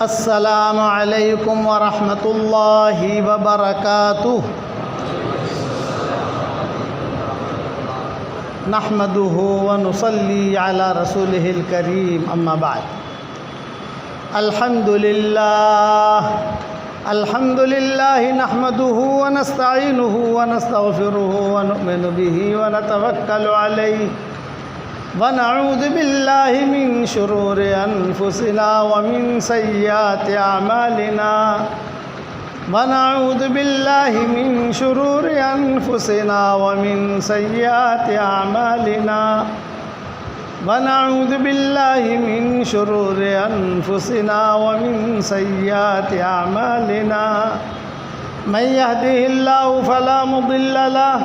السلام علیکم ورحمۃ اللہ وبرکاتہ۔ نحمده ونصلی علی رسولہ الکریم، اما بعد۔ الحمد للہ نحمده ونستعینه ونستغفره ونؤمن به ونتوکل علیہ ونعوذ باللہ من شرور انفسنا ومن سیئات اعمالنا ونعوذ باللہ من شرور انفسنا ومن سیئات اعمالنا ونعوذ باللہ من شرور انفسنا ومن سیئات اعمالنا من يهده الله فلا مضل له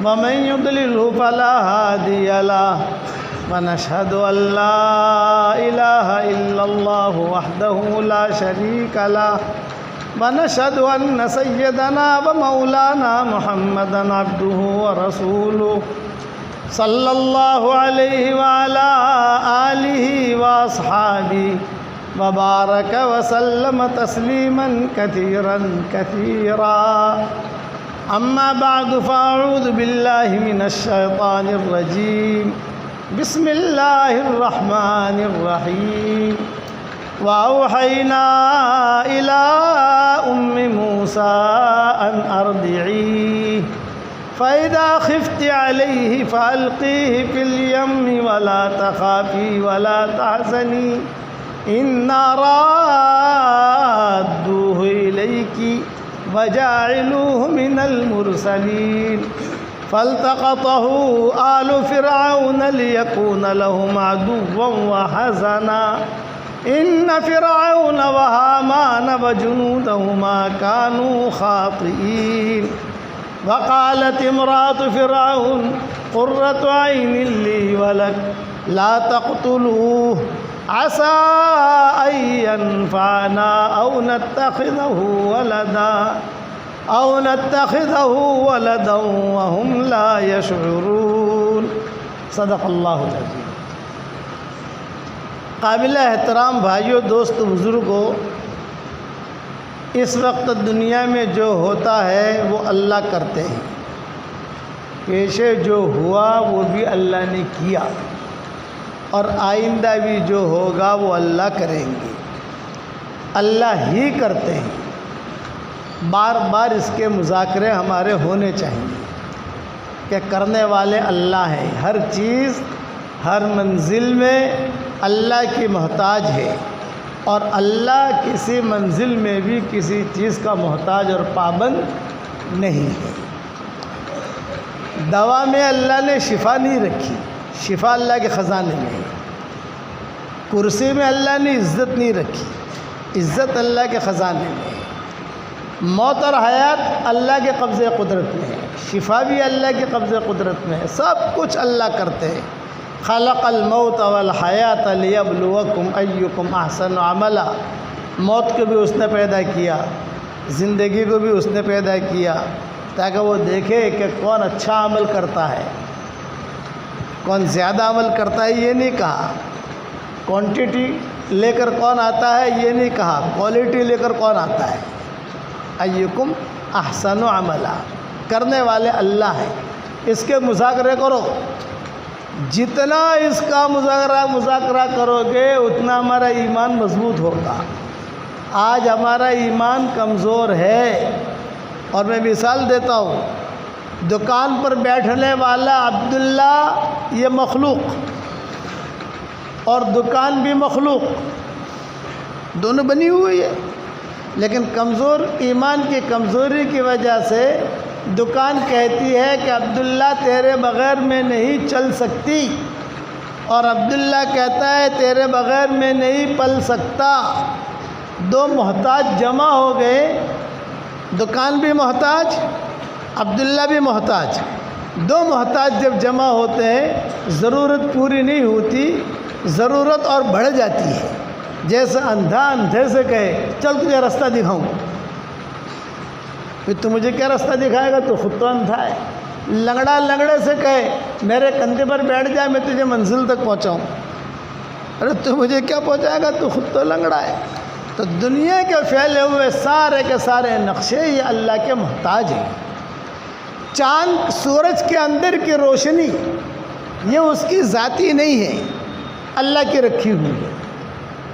ومن يضلله فلا هادي له ونشهد أن لا إله إلا الله وحده لا شريك له ونشهد أن سيدنا ومولانا محمدا عبده ورسوله صلى الله عليه وعلى آله وأصحابه وبارك وسلم تسليما كثيرا كثيرا، أما بعد فأعوذ بالله من الشيطان الرجيم، بسم الله الرحمن الرحيم۔ وأوحينا إلى أم موسى أن أرضعيه فإذا خفت عليه فألقيه في اليم ولا تخافي ولا تحزني إنا رادوه إليك وجاعلوه من المرسلين فالتقطه آل فرعون ليكون لهم عدوا وحزنا إن فرعون وهامان وجنودهما كانوا خاطئين وقالت امرأة فرعون قرة عين لي ولك لا تقتلوه عسى أن ينفعنا أو نتخذه ولدا وهم لا يشعرون۔ صدق اللہ العظیم۔ قابل احترام بھائیوں، دوست، بزرگوں، اس وقت دنیا میں جو ہوتا ہے وہ اللہ کرتے ہیں۔ پیشے جو ہوا وہ بھی اللہ نے کیا، اور آئندہ بھی جو ہوگا وہ اللہ کریں گے۔ اللہ ہی کرتے ہیں۔ بار بار اس کے مذاکرے ہمارے ہونے چاہیے کہ کرنے والے اللہ ہیں۔ ہر چیز ہر منزل میں اللہ کی محتاج ہے، اور اللہ کسی منزل میں بھی کسی چیز کا محتاج اور پابند نہیں ہے۔ دوا میں اللہ نے شفا نہیں رکھی، شفا اللہ کے خزانے میں ہے۔ کرسی میں اللہ نے عزت نہیں رکھی، عزت اللہ کے خزانے میں ہے۔ موت اور حیات اللہ کے قبضے قدرت میں ہے، شفا بھی اللہ کے قبضے قدرت میں ہے۔ سب کچھ اللہ کرتے ہیں۔ خلق الموت والحیات لیبلوکم ایکم احسن عملا۔ موت کو بھی اس نے پیدا کیا، زندگی کو بھی اس نے پیدا کیا، تاکہ وہ دیکھے کہ کون اچھا عمل کرتا ہے، کون زیادہ عمل کرتا ہے۔ یہ نہیں کہا کوانٹیٹی لے کر کون آتا ہے، یہ نہیں کہا کوالٹی لے کر کون آتا ہے۔ ایکم احسن عملا، کرنے والے اللہ ہیں۔ اس کے مذاکرے کرو، جتنا اس کا مذاکرہ کرو گے اتنا ہمارا ایمان مضبوط ہوگا۔ آج ہمارا ایمان کمزور ہے، اور میں مثال دیتا ہوں۔ دکان پر بیٹھنے والا عبداللہ یہ مخلوق، اور دکان بھی مخلوق، دونوں بنی ہوئی ہے، لیکن کمزور ایمان کی کمزوری کی وجہ سے دکان کہتی ہے کہ عبداللہ تیرے بغیر میں نہیں چل سکتی، اور عبداللہ کہتا ہے تیرے بغیر میں نہیں پل سکتا۔ دو محتاج جمع ہو گئے، دکان بھی محتاج، عبداللہ بھی محتاج۔ دو محتاج جب جمع ہوتے ہیں ضرورت پوری نہیں ہوتی، ضرورت اور بڑھ جاتی ہے۔ جیسے اندھا اندھے سے کہے چل تجھے راستہ دکھاؤں، پھر تو مجھے کیا راستہ دکھائے گا، تو خود تو اندھا ہے۔ لنگڑا لنگڑے سے کہے میرے کندھے پر بیٹھ جائے میں تجھے منزل تک پہنچاؤں، ارے تو مجھے کیا پہنچائے گا، تو خود تو لنگڑا ہے۔ تو دنیا کے پھیلے ہوئے سارے کے سارے نقشے یہ اللہ کے محتاج ہیں۔ چاند سورج کے اندر کی روشنی یہ اس کی ذاتی نہیں ہے، اللہ کی رکھی ہوئی ہے۔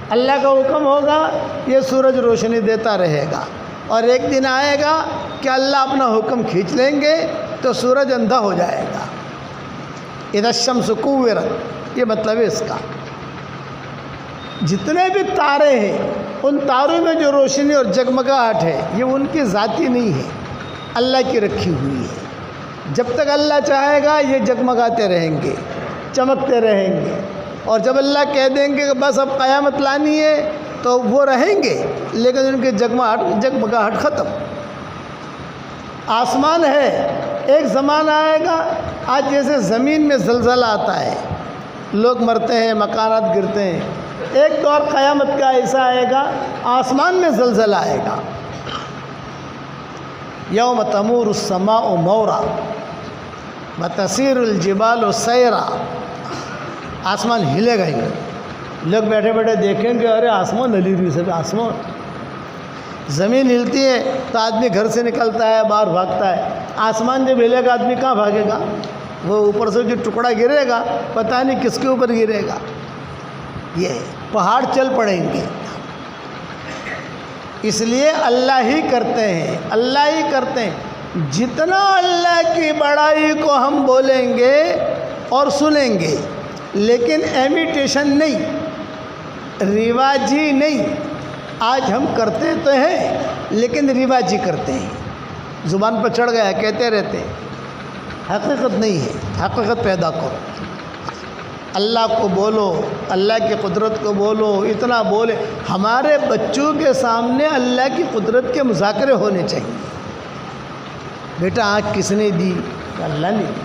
اللہ کا حکم ہوگا یہ سورج روشنی دیتا رہے گا، اور ایک دن آئے گا کہ اللہ اپنا حکم کھینچ لیں گے تو سورج اندھا ہو جائے گا۔ اذا الشمس کورت، یہ مطلب ہے اس کا۔ جتنے بھی تارے ہیں ان تاروں میں جو روشنی اور جگمگاہٹ ہے یہ ان کی ذاتی نہیں ہے، اللہ کی رکھی ہوئی ہے۔ جب تک اللہ چاہے گا یہ جگمگاتے رہیں گے، چمکتے رہیں گے، اور جب اللہ کہہ دیں گے کہ بس اب قیامت لانی ہے تو وہ رہیں گے، لیکن ان کی جگمگاہٹ ختم۔ آسمان ہے، ایک زمانہ آئے گا، آج جیسے زمین میں زلزلہ آتا ہے، لوگ مرتے ہیں، مکانات گرتے ہیں، ایک دور قیامت کا ایسا آئے گا آسمان میں زلزلہ آئے گا۔ یوم تمور السماء مورا وتسیر الجبال سیرا، آسمان ہلے گا ہی، لوگ بیٹھے بیٹھے دیکھیں گے ارے آسمان ہلی رہی سب، آسمان، زمین ہلتی ہے تو آدمی گھر سے نکلتا ہے، باہر بھاگتا ہے، آسمان جب ہلے گا آدمی کہاں بھاگے گا؟ وہ اوپر سے جو ٹکڑا گرے گا پتہ نہیں کس کے اوپر گرے گا، یہ پہاڑ چل پڑیں گے۔ اس لیے اللہ ہی کرتے ہیں، اللہ ہی کرتے ہیں۔ جتنا اللہ کی بڑائی کو ہم بولیں گے اور سنیں گے، لیکن امیٹیشن نہیں، رواجی نہیں۔ آج ہم کرتے تو ہیں لیکن رواجی کرتے ہیں، زبان پر چڑھ گیا کہتے رہتے ہیں، حقیقت نہیں ہے۔ حقیقت پیدا کرو، اللہ کو بولو، اللہ کی قدرت کو بولو، اتنا بولے۔ ہمارے بچوں کے سامنے اللہ کی قدرت کے مذاکرے ہونے چاہیے۔ بیٹا آنکھ کس نے دی؟ کہ اللہ نے دی۔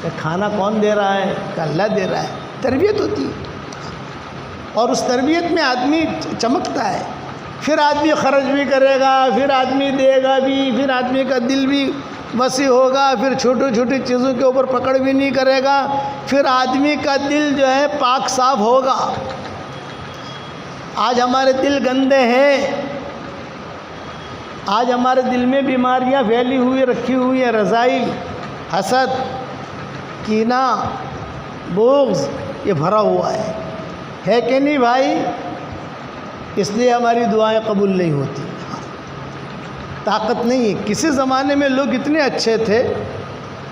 کہ کھانا کون دے رہا ہے؟ کہ اللہ دے رہا ہے۔ تربیت ہوتی ہے، اور اس تربیت میں آدمی چمکتا ہے، پھر آدمی خرچ بھی کرے گا، پھر آدمی دے گا بھی، پھر آدمی کا دل بھی وسیع ہوگا، پھر چھوٹی چھوٹی چیزوں کے اوپر پکڑ بھی نہیں کرے گا، پھر آدمی کا دل جو ہے پاک صاف ہوگا۔ آج ہمارے دل گندے ہیں، آج ہمارے دل میں بیماریاں پھیلی ہوئی رکھی ہوئی ہیں، رذائل، حسد، کینہ، بغض، یہ بھرا ہوا ہے کہ نہیں بھائی؟ اس لیے ہماری دعائیں قبول نہیں ہوتی، طاقت نہیں ہے۔ کسی زمانے میں لوگ اتنے اچھے تھے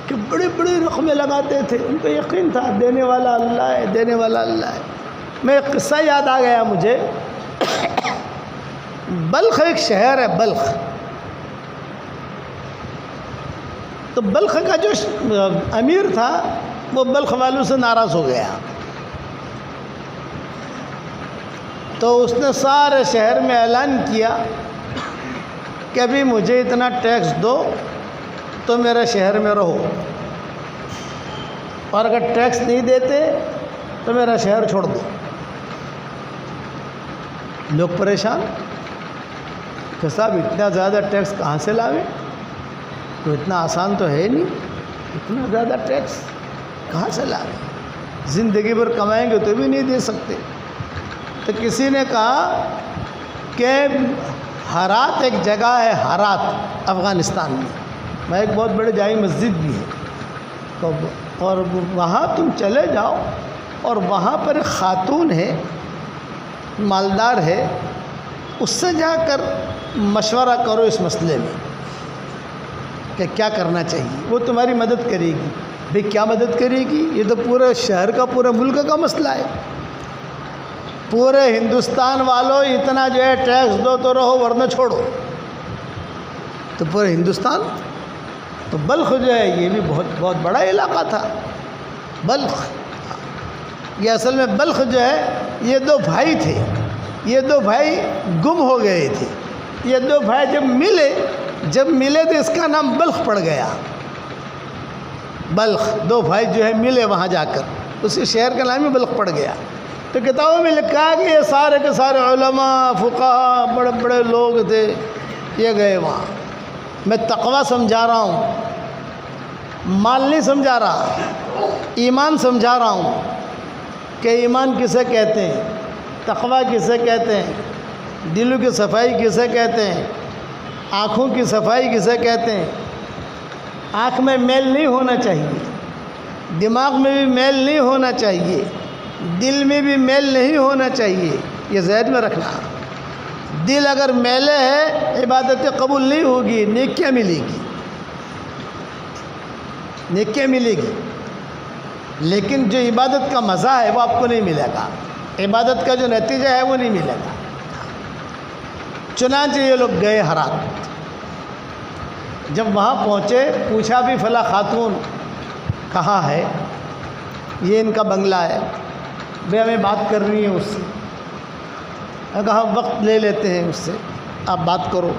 کہ بڑے بڑے رقمیں لگاتے تھے، ان کو یقین تھا دینے والا اللہ ہے، دینے والا اللہ ہے۔ میں ایک قصہ یاد آ گیا مجھے، بلخ ایک شہر ہے، بلخ۔ تو بلخ کا جو امیر تھا وہ بلخ والوں سے ناراض ہو گیا، تو اس نے سارے شہر میں اعلان کیا کہ ابھی مجھے اتنا ٹیکس دو تو میرے شہر میں رہو، اور اگر ٹیکس نہیں دیتے تو میرا شہر چھوڑ دو۔ لوگ پریشان کہ صاحب اتنا زیادہ ٹیکس کہاں سے لاویں؟ تو اتنا آسان تو ہے نہیں، اتنا زیادہ ٹیکس کہاں سے لاویں؟ زندگی بھر کمائیں گے تو بھی نہیں دے سکتے۔ تو کسی نے کہا کہ ہرات ایک جگہ ہے، ہرات افغانستان میں، وہاں ایک بہت بڑی جامع مسجد بھی ہے، اور وہاں تم چلے جاؤ، اور وہاں پر ایک خاتون ہے، مالدار ہے، اس سے جا کر مشورہ کرو اس مسئلے میں کہ کیا کرنا چاہیے، وہ تمہاری مدد کرے گی۔ بھئی کیا مدد کرے گی؟ یہ تو پورے شہر کا، پورے ملک کا مسئلہ ہے، پورے ہندوستان والوں اتنا جو ہے ٹیکس دو تو رہو ورنہ چھوڑو۔ تو پورے ہندوستان، تو بلخ جو ہے یہ بھی بہت بہت بڑا علاقہ تھا، بلخ۔ یہ اصل میں بلخ جو ہے یہ دو بھائی تھے، یہ دو بھائی گم ہو گئے تھے، یہ دو بھائی جب ملے تو اس کا نام بلخ پڑ گیا، بلخ۔ دو بھائی جو ہے ملے وہاں جا کر، اسی شہر کا نام ہی بلخ پڑ گیا۔ تو کتابوں میں لکھا ہے کہ یہ سارے کے سارے علماء، فقہاء، بڑے بڑے لوگ تھے، یہ گئے وہاں۔ میں تقویٰ سمجھا رہا ہوں، مال نہیں سمجھا رہا، ایمان سمجھا رہا ہوں کہ ایمان کسے کہتے ہیں، تقویٰ کسے کہتے ہیں۔ دلوں کی صفائی کسے کہتے ہیں؟ آنکھوں کی صفائی کسے کہتے ہیں؟ آنکھ میں میل نہیں ہونا چاہیے، دماغ میں بھی میل نہیں ہونا چاہیے، دل میں بھی میل نہیں ہونا چاہیے. یہ ذہن میں رکھنا. دل اگر میلے ہے عبادتیں قبول نہیں ہوگی، نیکیاں ملے گی، نیکیاں ملے گی، لیکن جو عبادت کا مزہ ہے وہ آپ کو نہیں ملے گا، عبادت کا جو نتیجہ ہے وہ نہیں ملے گا. چنانچہ یہ لوگ گئے ہرات. جب وہاں پہنچے پوچھا بھی فلاں خاتون کہاں ہے؟ یہ ان کا بنگلہ ہے. بھئی ہمیں بات کرنی ہے اس سے. کہا وقت لے لیتے ہیں اس سے، آپ بات کرو.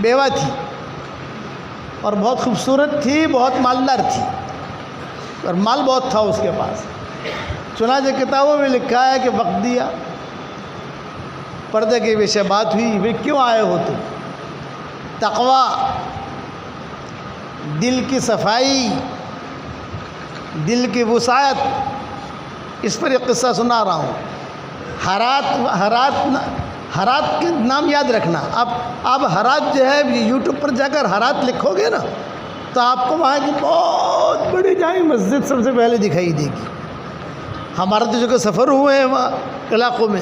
بیوہ تھی اور بہت خوبصورت تھی، بہت مالدار تھی اور مال بہت تھا اس کے پاس. چنانچہ کتابوں میں لکھا ہے کہ وقت دیا، پردے کے پیچھے بات ہوئی. بھئی کیوں آئے ہو تم؟ تقویٰ، دل کی صفائی، دل کی وسعت، اس پر ایک قصہ سنا رہا ہوں. ہرات کے نام یاد رکھنا. اب ہرات جو ہے یوٹیوب پر جا کر ہرات لکھو گے نا تو آپ کو وہاں کی بہت بڑی جامع مسجد سب سے پہلے دکھائی دے گی. ہمارا تو جو کہ سفر ہوئے ہیں وہاں علاقوں میں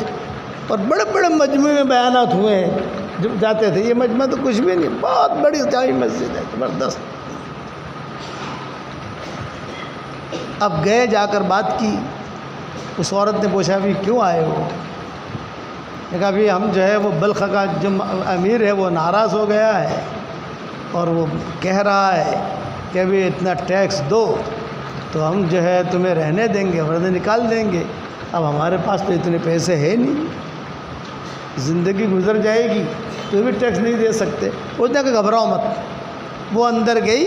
اور بڑے بڑے مجموعے میں بیانات ہوئے ہیں جب جاتے تھے. یہ مجمع تو کچھ بھی نہیں، بہت بڑی جامع مسجد ہے، زبردست. اب گئے، جا کر بات کی. اس عورت نے پوچھا بھی کیوں آئے ہو؟ نے کہا بھی ہم جو ہے وہ بلخ کا جو امیر ہے وہ ناراض ہو گیا ہے اور وہ کہہ رہا ہے کہ ابھی اتنا ٹیکس دو تو ہم جو ہے تمہیں رہنے دیں گے ورنہ نکال دیں گے. اب ہمارے پاس تو اتنے پیسے ہے نہیں، زندگی گزر جائے گی تو بھی ٹیکس نہیں دے سکتے. وہ نے کہ گھبراؤ مت. وہ اندر گئی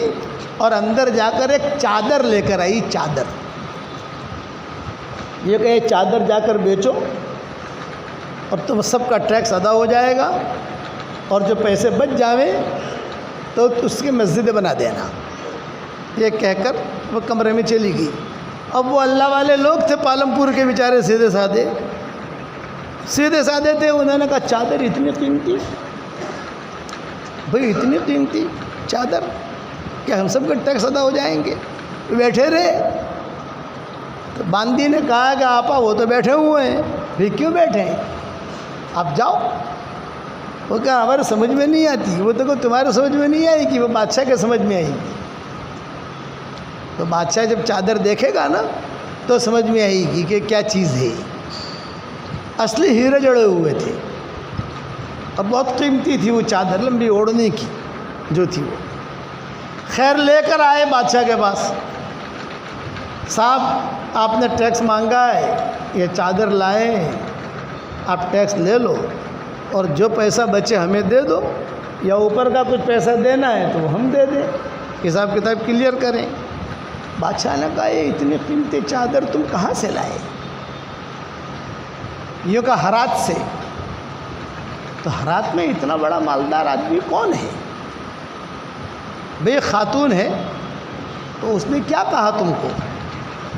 اور اندر جا کر ایک چادر لے کر آئی. چادر یہ کہ چادر جا کر بیچو اور تم سب کا ٹیکس ادا ہو جائے گا اور جو پیسے بچ جاویں تو اس کی مسجد بنا دینا. یہ کہہ کر وہ کمرے میں چلی گئی. اب وہ اللہ والے لوگ تھے پالم پور کے بیچارے، سیدھے سادے تھے. انہوں نے کہا چادر اتنی قیمتی؟ بھئی اتنی قیمتی چادر؟ کیا ہم سب کا ٹیکس ادا ہو جائیں گے؟ بیٹھے رہے. تو باندی نے کہا کہ آپا وہ تو بیٹھے ہوئے ہیں. بھئی کیوں بیٹھے ہیں؟ آپ جاؤ. وہ کہا ہمارے سمجھ میں نہیں آتی. وہ تو تمہارے سمجھ میں نہیں آئی کہ وہ بادشاہ کے سمجھ میں آئی. تو بادشاہ جب چادر دیکھے گا نا تو سمجھ میں آئے گی کہ کیا چیز ہے. اصلی ہیرے جڑے ہوئے تھے اور بہت قیمتی تھی وہ چادر، لمبی اوڑھنے کی جو تھی وہ. خیر لے کر آئے بادشاہ کے پاس. صاحب آپ نے ٹیکس مانگا ہے، یہ چادر لائے ہیں، آپ ٹیکس لے لو اور جو پیسہ بچے ہمیں دے دو، یا اوپر کا کچھ پیسہ دینا ہے تو ہم دے دیں، حساب کتاب کلیئر کریں. بادشاہ نے کہا یہ اتنی قیمتی چادر تم کہاں سے لائے؟ یہ کہا ہرات سے. تو ہرات میں اتنا بڑا مالدار آدمی کون ہے؟ بھئی خاتون ہے. تو اس نے کیا کہا تم کو؟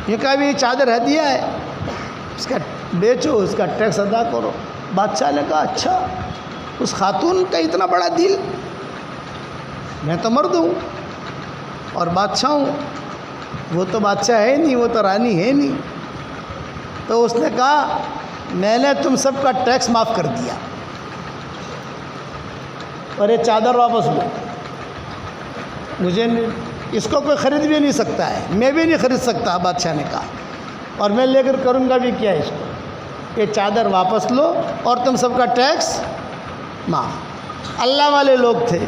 یہ کہا بھی یہ چادر ہدیہ ہے، اس کا بیچو، اس کا ٹیکس ادا کرو. بادشاہ نے کہا اچھا، اس خاتون کا اتنا بڑا دل. میں تو مرد ہوں اور بادشاہ ہوں، وہ تو بادشاہ ہے نہیں، وہ تو رانی ہے نہیں. تو اس نے کہا میں نے تم سب کا ٹیکس معاف کر دیا اور یہ چادر واپس لو. مجھے اس کو کوئی خرید بھی نہیں سکتا ہے، میں بھی نہیں خرید سکتا. بادشاہ نے کہا اور میں لے کر کروں گا بھی کیا اس کو. یہ چادر واپس لو اور تم سب کا ٹیکس معاف. اللہ والے لوگ تھے.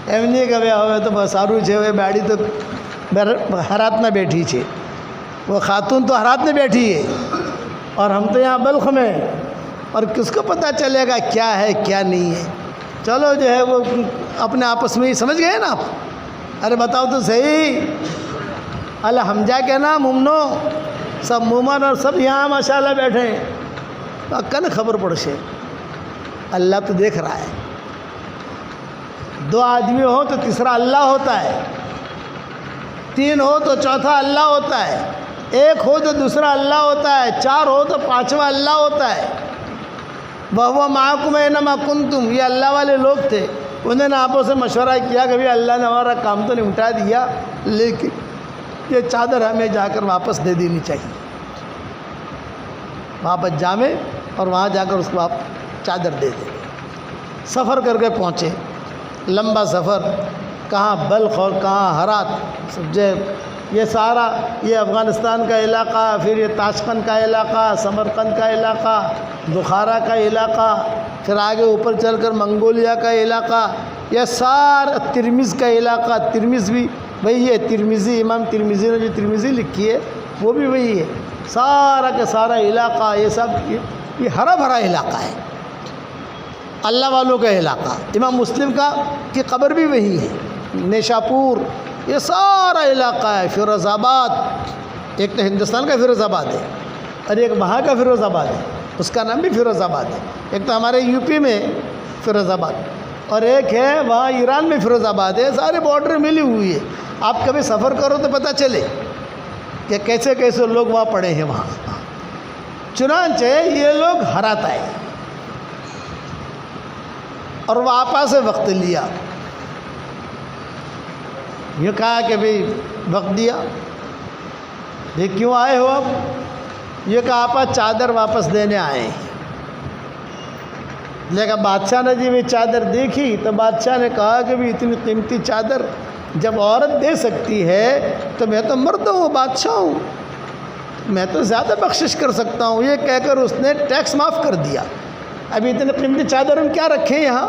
એમની કે હવે તો બસ સારું છે, હવે બાડી તો હરાત میں بیٹھی છે, وہ خاتون تو ہرات میں بیٹھی ہے اور ہم تو یہاں بلخ میں, اور کس کو پتہ چلے گا کیا ہے کیا نہیں ہے. چلو جو ہے وہ اپنے آپس میں ہی سمجھ گئے نا آپ. ارے بتاؤ تو صحیح, اللہ حمزہ کے نا ممنو سب مومن اور سب یہاں ماشاءاللہ بیٹھے ہیں. کن خبر پڑشے, اللہ تو دیکھ رہا ہے. دو آدمی ہو تو تیسرا اللہ ہوتا ہے, تین ہو تو چوتھا اللہ ہوتا ہے, ایک ہو تو دوسرا اللہ ہوتا ہے, چار ہو تو پانچواں اللہ ہوتا ہے. وَهُوَ مَعَكُمْ أَيْنَمَا كُنْتُمْ، یہ اللہ والے لوگ تھے، انہوں نے آپس سے مشورہ کیا کہ اللہ نے ہمارا کام تو نمٹا دیا، لیکن یہ چادر ہمیں جا کر واپس دے دینی چاہیے۔ واپس جامیں اور وہاں جا کر اس کو آپ چادر دے دیں۔ سفر کر کے پہنچے، لمبا سفر، کہاں بلخ اور کہاں ہرات، سمجھے یہ سارا یہ افغانستان کا علاقہ، پھر یہ تاشقند کا علاقہ، سمرقند کا علاقہ، بخارا کا علاقہ، پھر آگے اوپر چل کر منگولیا کا علاقہ، یہ سارا ترمز کا علاقہ، ترمز بھی وہی ہے، ترمزی امام ترمزی نے جو ترمزی لکھی ہے وہ بھی وہی ہے، سارا کا سارا علاقہ، یہ سب یہ ہرا بھرا علاقہ ہے، اللہ والوں کا علاقہ۔ امام مسلم کی قبر بھی وہی ہے، نیشاپور، یہ سارا علاقہ ہے۔ فیروز آباد، ایک تو ہندوستان کا فیروز آباد ہے اور ایک وہاں کا فیروز آباد ہے، اس کا نام بھی فیروز آباد ہے۔ ایک تو ہمارے یو پی میں فیروز آباد اور ایک ہے وہاں ایران میں فیروز آباد ہے، سارے بارڈر ملی ہوئی ہے۔ آپ کبھی سفر کرو تو پتہ چلے کہ کیسے کیسے لوگ وہاں پڑے ہیں وہاں۔ چنانچہ یہ لوگ ہرات آئے اور وہ آپا سے وقت لیا، یہ کہا کہ بھئی وقت دیا، یہ کیوں آئے ہو اب؟ یہ کہا آپا چادر واپس دینے آئے ہیں۔ لیکن بادشاہ نے جی وہ چادر دیکھی تو بادشاہ نے کہا کہ بھی اتنی قیمتی چادر جب عورت دے سکتی ہے تو میں تو مرد ہوں، بادشاہ ہوں، میں تو زیادہ بخشش کر سکتا ہوں۔ یہ کہہ کر اس نے ٹیکس معاف کر دیا۔ ابھی اتنی قیمتی چادر ہم کیا رکھیں یہاں،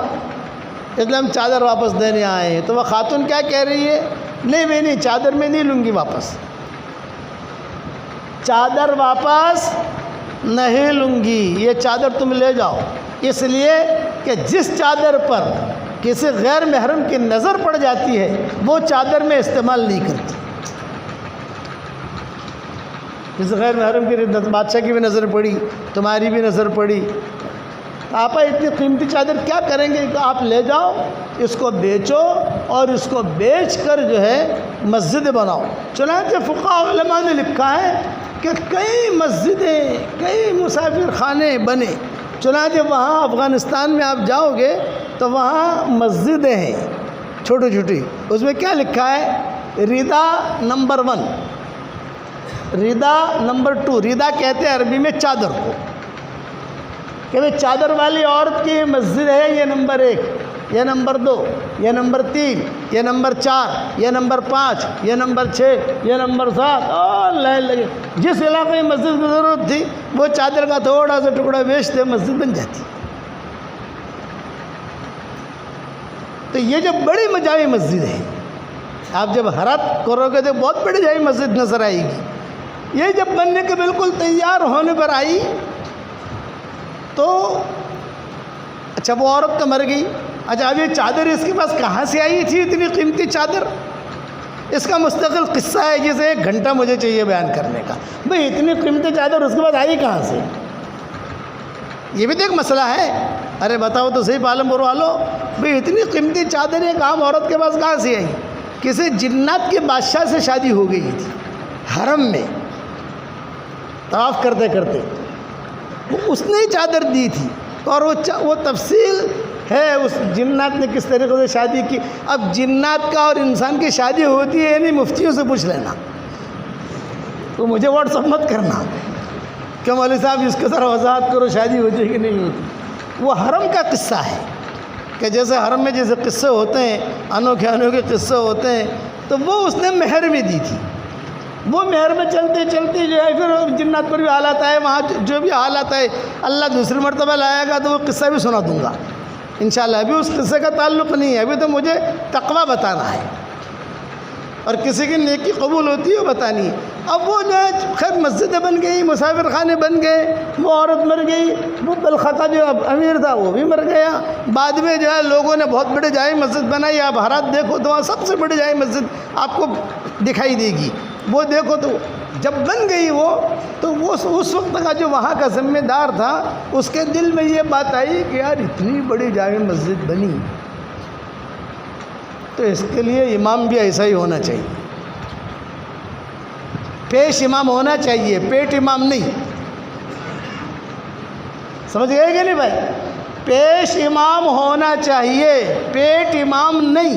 اس لیے ہم چادر واپس دینے آئے ہیں۔ تو وہ خاتون کیا کہہ رہی ہے؟ نہیں میں نہیں، چادر میں نہیں لوں گی واپس، چادر واپس نہیں لوں گی، یہ چادر تم لے جاؤ، اس لیے کہ جس چادر پر کسی غیر محرم کی نظر پڑ جاتی ہے وہ چادر میں استعمال نہیں کرتی۔ کسی غیر محرم کی بادشاہ کی بھی نظر پڑی، تمہاری بھی نظر پڑی، آپا اتنی قیمتی چادر کیا کریں گے؟ کہ آپ لے جاؤ، اس کو بیچو اور اس کو بیچ کر جو ہے مسجد بناؤ۔ چنانچہ فقہاء علماء نے لکھا ہے کہ کئی مسجدیں، کئی مسافر خانے بنے۔ چنانچہ وہاں افغانستان میں آپ جاؤ گے تو وہاں مسجدیں ہیں چھوٹی چھوٹی، اس میں کیا لکھا ہے؟ ردا نمبر 1، ردا نمبر 2، ردا کہتے ہیں عربی میں چادر کو، کہ وہ چادر والی عورت کی مسجد ہے، یہ نمبر 1، یہ نمبر 2، یہ نمبر 3، یہ نمبر 4، یہ نمبر 5، یہ نمبر 6، یہ نمبر 7، اور لائن لگے۔ جس علاقے میں مسجد کی ضرورت تھی وہ چادر کا تھوڑا سا ٹکڑا بیچتے مسجد بن جاتی۔ تو یہ جو بڑی جامع مسجد ہے، آپ جب ہرات کرو گے تو بہت بڑی جامع مسجد نظر آئے گی۔ یہ جب بننے کے بالکل تیار ہونے پر آئی تو اچھا وہ عورت تو مر گئی، اچھا اب یہ چادر اس کے پاس کہاں سے آئی تھی اتنی قیمتی چادر؟ اس کا مستقل قصہ ہے جسے 1 گھنٹہ مجھے چاہیے بیان کرنے کا۔ بھئی اتنی قیمتی چادر اس کے پاس آئی کہاں سے؟ یہ بھی تو ایک مسئلہ ہے۔ ارے بتاؤ تو صحیح پالم پور والو، بھئی اتنی قیمتی چادر ایک عام عورت کے پاس کہاں سے آئی؟ کسی جنات کے بادشاہ سے شادی ہو گئی تھی حرم میں طواف کرتے کرتے، اس نے ہی چادر دی تھی، اور وہ تفصیل ہے اس جنات نے کس طریقے سے شادی کی۔ اب جنات کا اور انسان کی شادی ہوتی ہے یعنی مفتیوں سے پوچھ لینا، تو مجھے واٹس ایپ مت کرنا کہ مولوی صاحب اس کے ذرا وضاحت کرو شادی ہوتی ہے کہ نہیں ہوتی۔ وہ حرم کا قصہ ہے کہ جیسے حرم میں جیسے قصے ہوتے ہیں، انوکھے انوکھے قصے ہوتے ہیں، تو وہ اس نے مہر میں دی تھی۔ وہ مہر میں چلتے چلتے جو ہے پھر جنات پر بھی حالات آئے، وہاں جو بھی حالات آئے اللہ دوسری مرتبہ لائے گا تو وہ قصہ بھی سنا دوں گا انشاءاللہ۔ ابھی اس قصے کا تعلق نہیں ہے، ابھی تو مجھے تقویٰ بتانا ہے اور کسی کی نیکی قبول ہوتی ہے وہ بتانی ہے۔ اب وہ جو ہے خیر مسجدیں بن گئی، مسافر خانے بن گئے، وہ عورت مر گئی، وہ بلخا کا جو امیر تھا وہ بھی مر گیا۔ بعد میں جو ہے لوگوں نے بہت بڑی جامع مسجد بنائی، آپ ہرات دیکھو تو وہاں سب سے بڑی جامع مسجد آپ کو دکھائی دے گی، وہ دیکھو تو جب بن گئی وہ، تو وہ اس وقت کا جو وہاں کا ذمہ دار تھا اس کے دل میں یہ بات آئی کہ یار اتنی بڑی جامع مسجد بنی تو اس کے لیے امام بھی ایسا ہی ہونا چاہیے، پیش امام ہونا چاہیے، پیٹ امام نہیں۔ سمجھ گئے کہ نہیں بھائی؟ پیش امام ہونا چاہیے، پیٹ امام نہیں۔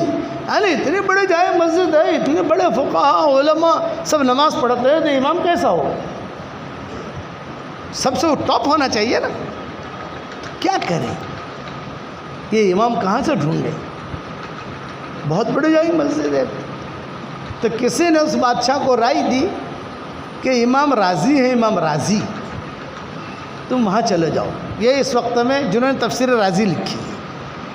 یعنی اتنے بڑے جائے مسجد ہے، اتنے بڑے فقہاء علماء سب نماز پڑھتے ہیں، تو امام کیسا ہو؟ سب سے ٹاپ ہونا چاہیے نا۔ کیا کریں، یہ امام کہاں سے ڈھونڈے؟ بہت بڑی جائے مسجد ہے۔ تو کسی نے اس بادشاہ کو رائے دی کہ امام راضی ہے، امام راضی، تم وہاں چلے جاؤ۔ یہ اس وقت میں جنہوں نے تفسیر رازی لکھی،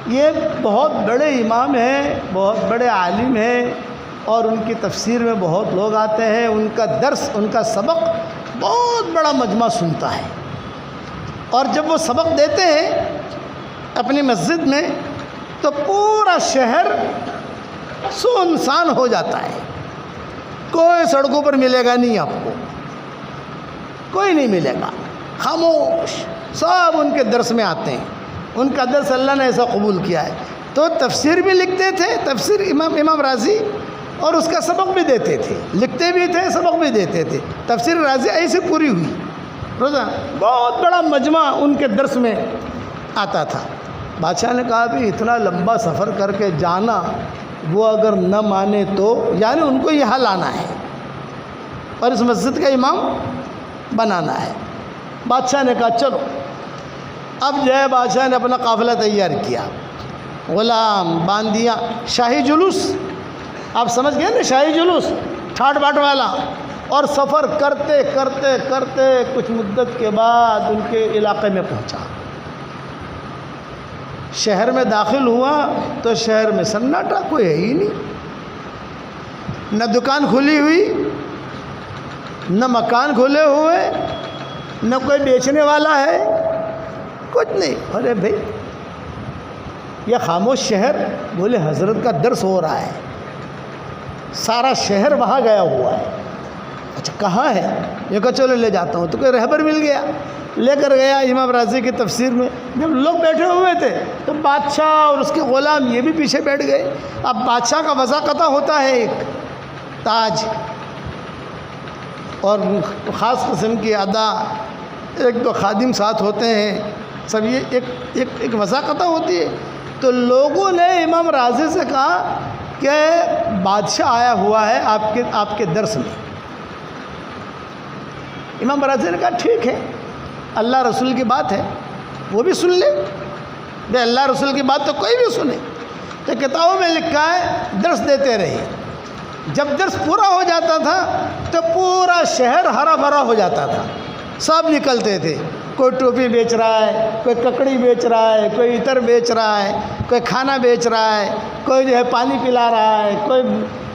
یہ بہت بڑے امام ہیں، بہت بڑے عالم ہیں، اور ان کی تفسیر میں بہت لوگ آتے ہیں، ان کا درس، ان کا سبق بہت بڑا مجمع سنتا ہے۔ اور جب وہ سبق دیتے ہیں اپنی مسجد میں تو پورا شہر سنسان ہو جاتا ہے، کوئی سڑکوں پر ملے گا نہیں، آپ کو کوئی نہیں ملے گا، خاموش، سب ان کے درس میں آتے ہیں۔ ان کا درس اللہ نے ایسا قبول کیا ہے۔ تو تفسیر بھی لکھتے تھے، تفسیر امام رازی، اور اس کا سبق بھی دیتے تھے، لکھتے بھی تھے، سبق بھی دیتے تھے۔ تفسیر رازی ایسے پوری ہوئی، روزہ بہت بڑا مجمع ان کے درس میں آتا تھا۔ بادشاہ نے کہا بھی اتنا لمبا سفر کر کے جانا، وہ اگر نہ مانے تو، یعنی ان کو یہاں لانا ہے اور اس مسجد کا امام بنانا ہے۔ بادشاہ نے کہا چلو۔ اب جو ہے بادشاہ نے اپنا قافلہ تیار کیا، غلام باندھ دیا، شاہی جلوس، آپ سمجھ گئے نا، شاہی جلوس ٹھاٹ باٹ والا، اور سفر کرتے کرتے کرتے کچھ مدت کے بعد ان کے علاقے میں پہنچا۔ شہر میں داخل ہوا تو شہر میں سناٹا، کوئی ہے ہی نہیں، نہ دکان کھلی ہوئی، نہ مکان کھلے ہوئے، نہ کوئی بیچنے والا ہے، کچھ نہیں۔ ارے بھائی یہ خاموش شہر، بولے حضرت کا درس ہو رہا ہے، سارا شہر وہاں گیا ہوا ہے۔ اچھا کہاں ہے؟ یہ کہا چلو لے جاتا ہوں۔ تو کوئی رہبر مل گیا، لے کر گیا امام رازی کی تفسیر میں۔ جب لوگ بیٹھے ہوئے تھے تو بادشاہ اور اس کے غلام یہ بھی پیچھے بیٹھ گئے۔ اب بادشاہ کا وضاقتہ ہوتا ہے ایک تاج اور خاص قسم کی ادا، ایک دو خادم ساتھ ہوتے ہیں، سب یہ ایک وضاقتہ ہوتی ہے۔ تو لوگوں نے امام رازی سے کہا کہ بادشاہ آیا ہوا ہے آپ کے درس میں۔ امام رازی نے کہا ٹھیک ہے، اللہ رسول کی بات ہے، وہ بھی سن لے، بے اللہ رسول کی بات تو کوئی بھی سنے۔ تو کتابوں میں لکھا ہے درس دیتے رہے۔ جب درس پورا ہو جاتا تھا تو پورا شہر ہرا بھرا ہو جاتا تھا، سب نکلتے تھے، کوئی ٹوپی بیچ رہا ہے، کوئی ککڑی بیچ رہا ہے، کوئی عطر بیچ رہا ہے، کوئی کھانا بیچ رہا ہے، کوئی جو ہے پانی پلا رہا ہے، کوئی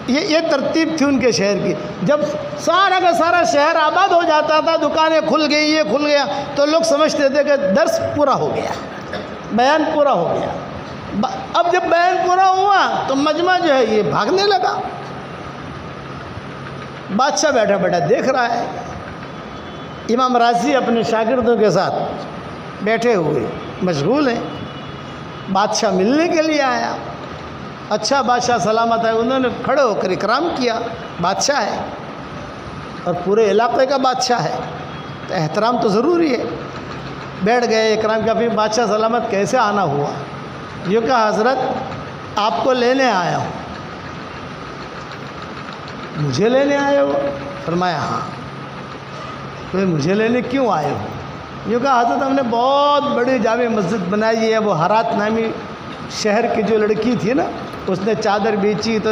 یہ ترتیب تھی ان کے شہر کی۔ جب سارا کا سارا شہر آباد ہو جاتا تھا، دکانیں کھل گئی، یہ کھل گیا، تو لوگ سمجھتے تھے کہ درس پورا ہو گیا، بیان پورا ہو گیا۔ اب جب بیان پورا ہوا تو مجمع جو ہے یہ بھاگنے لگا۔ بادشاہ بیٹھا بیٹھا دیکھ رہا ہے، امام رازی اپنے شاگردوں کے ساتھ بیٹھے ہوئے مشغول ہیں۔ بادشاہ ملنے کے لیے آیا، اچھا بادشاہ سلامت ہے، انہوں نے کھڑے ہو کر اکرام کیا، بادشاہ ہے اور پورے علاقے کا بادشاہ ہے تو احترام تو ضروری ہے۔ بیٹھ گئے، اکرام کیا، پھر بادشاہ سلامت کیسے آنا ہوا؟ یہ کہا حضرت آپ کو لینے آیا ہوں۔ مجھے لینے آئے ہو؟ فرمایا ہاں۔ تو مجھے لینے کیوں آئے ہو؟ یہ کہا حضرت ہم نے بہت بڑی جامع مسجد بنائی ہے، وہ ہرات نامی شہر کی جو لڑکی تھی نا، اس نے چادر بیچی تو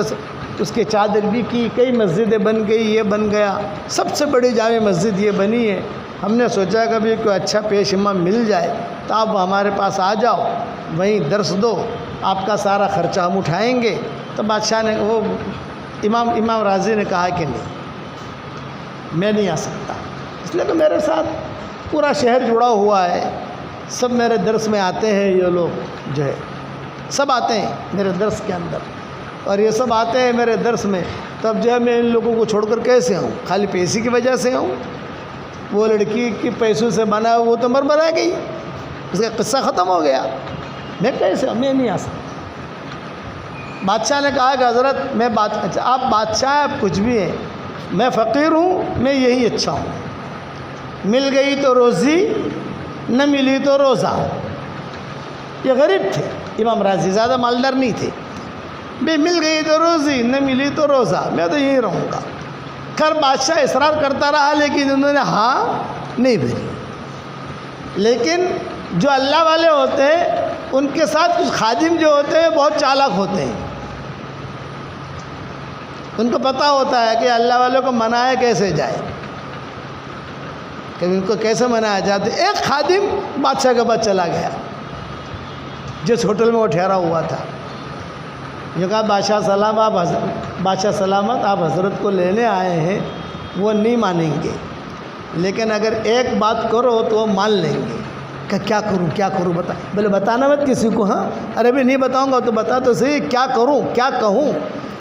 اس کے چادر بھی کی، کئی مسجدیں بن گئی، یہ بن گیا، سب سے بڑی جامع مسجد یہ بنی ہے۔ ہم نے سوچا کہ بھی کوئی اچھا پیش امام مل جائے تو آپ ہمارے پاس آ جاؤ، وہیں درس دو، آپ کا سارا خرچہ ہم اٹھائیں گے۔ تو بادشاہ نے وہ امام رازی نے کہا کہ نہیں، میں نہیں آ سکتا، اس لیے کہ میرے ساتھ پورا شہر جڑا ہوا ہے، سب میرے درس میں آتے ہیں، یہ لوگ جو ہے سب آتے ہیں میرے درس کے اندر، اور یہ سب آتے ہیں میرے درس میں، تب جو ہے میں ان لوگوں کو چھوڑ کر کیسے آؤں؟ خالی پیسے کی وجہ سے آؤں؟ وہ لڑکی کی پیسوں سے بنا وہ تو مر گئی، اس کا قصہ ختم ہو گیا، میں کیسے آؤں؟ میں نہیں آ سکتا۔ بادشاہ نے کہا کہ حضرت میں اچھا آپ بادشاہ آپ کچھ بھی ہیں، میں فقیر ہوں، میں یہی اچھا ہوں، مل گئی تو روزی، نہ ملی تو روزہ، یہ غریب تھے امام راضی، زیادہ مالدار نہیں تھے. بھی مل گئی تو روزی، نہ ملی تو روزہ، میں تو یہیں رہوں گا. خیر بادشاہ اصرار کرتا رہا لیکن انہوں نے ہاں نہیں بھیجی. لیکن جو اللہ والے ہوتے ہیں ان کے ساتھ کچھ خادم جو ہوتے ہیں بہت چالاک ہوتے ہیں. ان کو پتہ ہوتا ہے کہ اللہ والوں کو منایا کیسے جائے، کہ ان کو کیسے منایا جاتے. ایک خادم بادشاہ کے پاس چلا گیا جس ہوٹل میں وہ ٹھہرا ہوا تھا. یہ کہا بادشاہ سلامت آپ حضرت کو لینے آئے ہیں، وہ نہیں مانیں گے، لیکن اگر ایک بات کرو تو وہ مان لیں گے. کہ کیا کروں بتا. بولے بتانا مت کسی کو. ہاں ارے بھی نہیں بتاؤں گا تو بتا تو صحیح، کیا کروں کیا کہوں.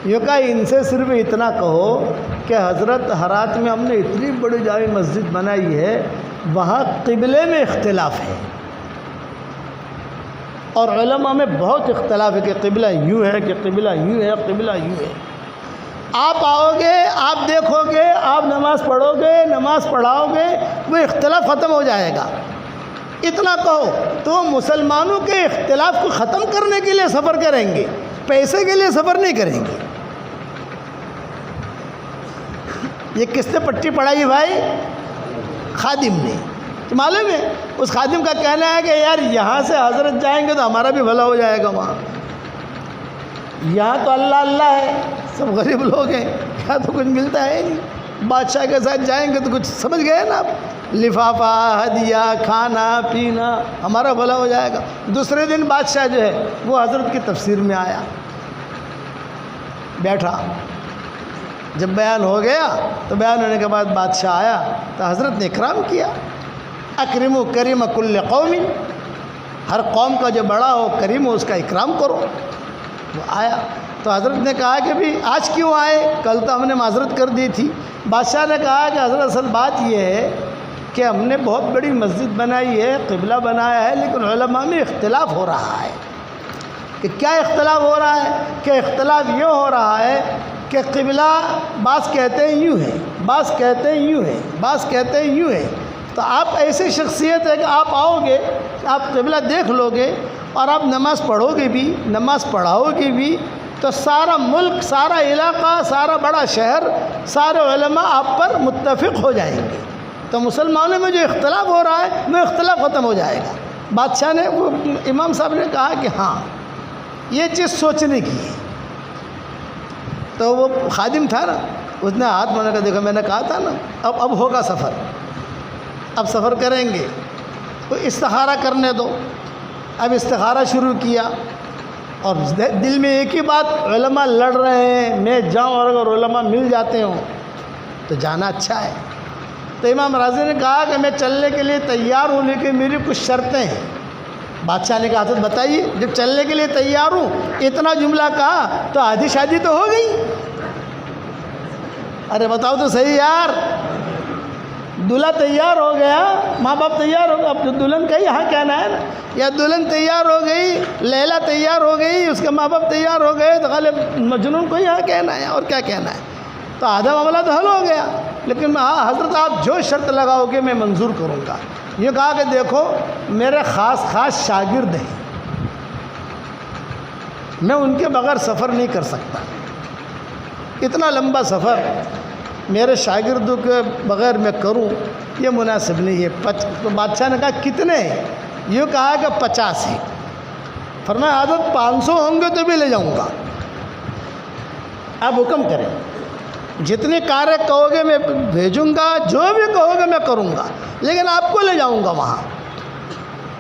یہ کہا ان سے صرف اتنا کہو کہ حضرت ہرات میں ہم نے اتنی بڑی جامع مسجد بنائی ہے، وہاں قبلے میں اختلاف ہے اور علماء میں بہت اختلاف ہے کہ قبلہ یوں ہے کہ قبلہ یوں ہے، قبلہ یوں ہے. آپ آؤ گے، آپ دیکھو گے، آپ نماز پڑھو گے، نماز پڑھاؤ گے، وہ اختلاف ختم ہو جائے گا. اتنا کہو تو مسلمانوں کے اختلاف کو ختم کرنے کے لیے سفر کریں گے، پیسے کے لیے سفر نہیں کریں گے. یہ کس نے پٹی پڑھائی بھائی؟ خادم نے. تو معلوم ہے اس خادم کا کہنا ہے کہ یار یہاں سے حضرت جائیں گے تو ہمارا بھی بھلا ہو جائے گا. وہاں یہاں تو اللہ اللہ ہے، سب غریب لوگ ہیں، یہاں تو کچھ ملتا ہے نہیں. بادشاہ کے ساتھ جائیں گے تو کچھ سمجھ گئے نا آپ، لفافہ، ہدیہ، کھانا پینا، ہمارا بھلا ہو جائے گا. دوسرے دن بادشاہ جو ہے وہ حضرت کی تفسیر میں آیا، بیٹھا. جب بیان ہو گیا تو بیان ہونے کے بعد بادشاہ آیا تو حضرت نے اکرام کیا. اکرم و کریم کل قوم، ہر قوم کا جو بڑا ہو کریم ہو اس کا اکرام کرو. وہ آیا تو حضرت نے کہا کہ بھی آج کیوں آئے، کل تو ہم نے معذرت کر دی تھی. بادشاہ نے کہا کہ حضرت اصل بات یہ ہے کہ ہم نے بہت بڑی مسجد بنائی ہے، قبلہ بنایا ہے، لیکن علماء میں اختلاف ہو رہا ہے. کہ کیا اختلاف ہو رہا ہے؟ کہ اختلاف یہ ہو رہا ہے کہ قبلہ بعض کہتے ہیں یوں ہے، بعض کہتے ہیں یوں ہے، بعض کہتے ہیں یوں ہے. تو آپ ایسی شخصیت ہے کہ آپ آؤ گے، آپ قبلہ دیکھ لو گے اور آپ نماز پڑھو گے بھی، نماز پڑھاؤ گے بھی، تو سارا ملک، سارا علاقہ، سارا بڑا شہر، سارے علماء آپ پر متفق ہو جائیں گے. تو مسلمانوں میں جو اختلاف ہو رہا ہے وہ اختلاف ختم ہو جائے گا. بادشاہ نے، وہ امام صاحب نے کہا کہ ہاں یہ چیز سوچنے کی ہے. تو وہ خادم تھا نا، اس نے ہاتھ مانا کر دیکھا، میں نے کہا تھا نا اب ہوگا سفر، اب سفر کریں گے تو استخارہ کرنے دو. اب استخارہ شروع کیا اور دل میں ایک ہی بات، علماء لڑ رہے ہیں، میں جاؤں اور اگر علماء مل جاتے ہوں تو جانا اچھا ہے. تو امام راضی نے کہا کہ میں چلنے کے لیے تیار ہوں لیکن میری کچھ شرطیں ہیں. بادشاہ نے کہا حضرت بتائیے. جب چلنے کے لیے تیار ہوں اتنا جملہ کہا تو آدھی شادی تو ہو گئی. ارے بتاؤ تو صحیح یار، دلہا تیار ہو گیا، ماں باپ تیار ہو گیا، اب دلہن کا یہاں کہنا ہے نا، یا دلہن تیار ہو گئی، لیلا تیار ہو گئی، اس کے ماں باپ تیار ہو گئے، تو غالب مجنون کو یہاں کہنا ہے اور کیا کہنا ہے. تو آدھا معاملہ تو حل ہو گیا. لیکن ہاں حضرت آپ جو شرط لگاؤ گے میں منظور کروں گا. یہ کہا کہ دیکھو میرے خاص شاگرد ہیں، میں ان کے بغیر سفر نہیں کر سکتا. اتنا لمبا سفر میرے شاگردوں کے بغیر میں کروں یہ مناسب نہیں ہے. تو بادشاہ نے کہا کتنے ہیں؟ یہ کہا کہ 50 ہیں. فرمایا حضرت 500 ہوں گے تو بھی لے جاؤں گا، آپ حکم کریں، جتنی کاریں کہو گے میں بھیجوں گا، جو بھی کہو گے میں کروں گا، لیکن آپ کو لے جاؤں گا وہاں.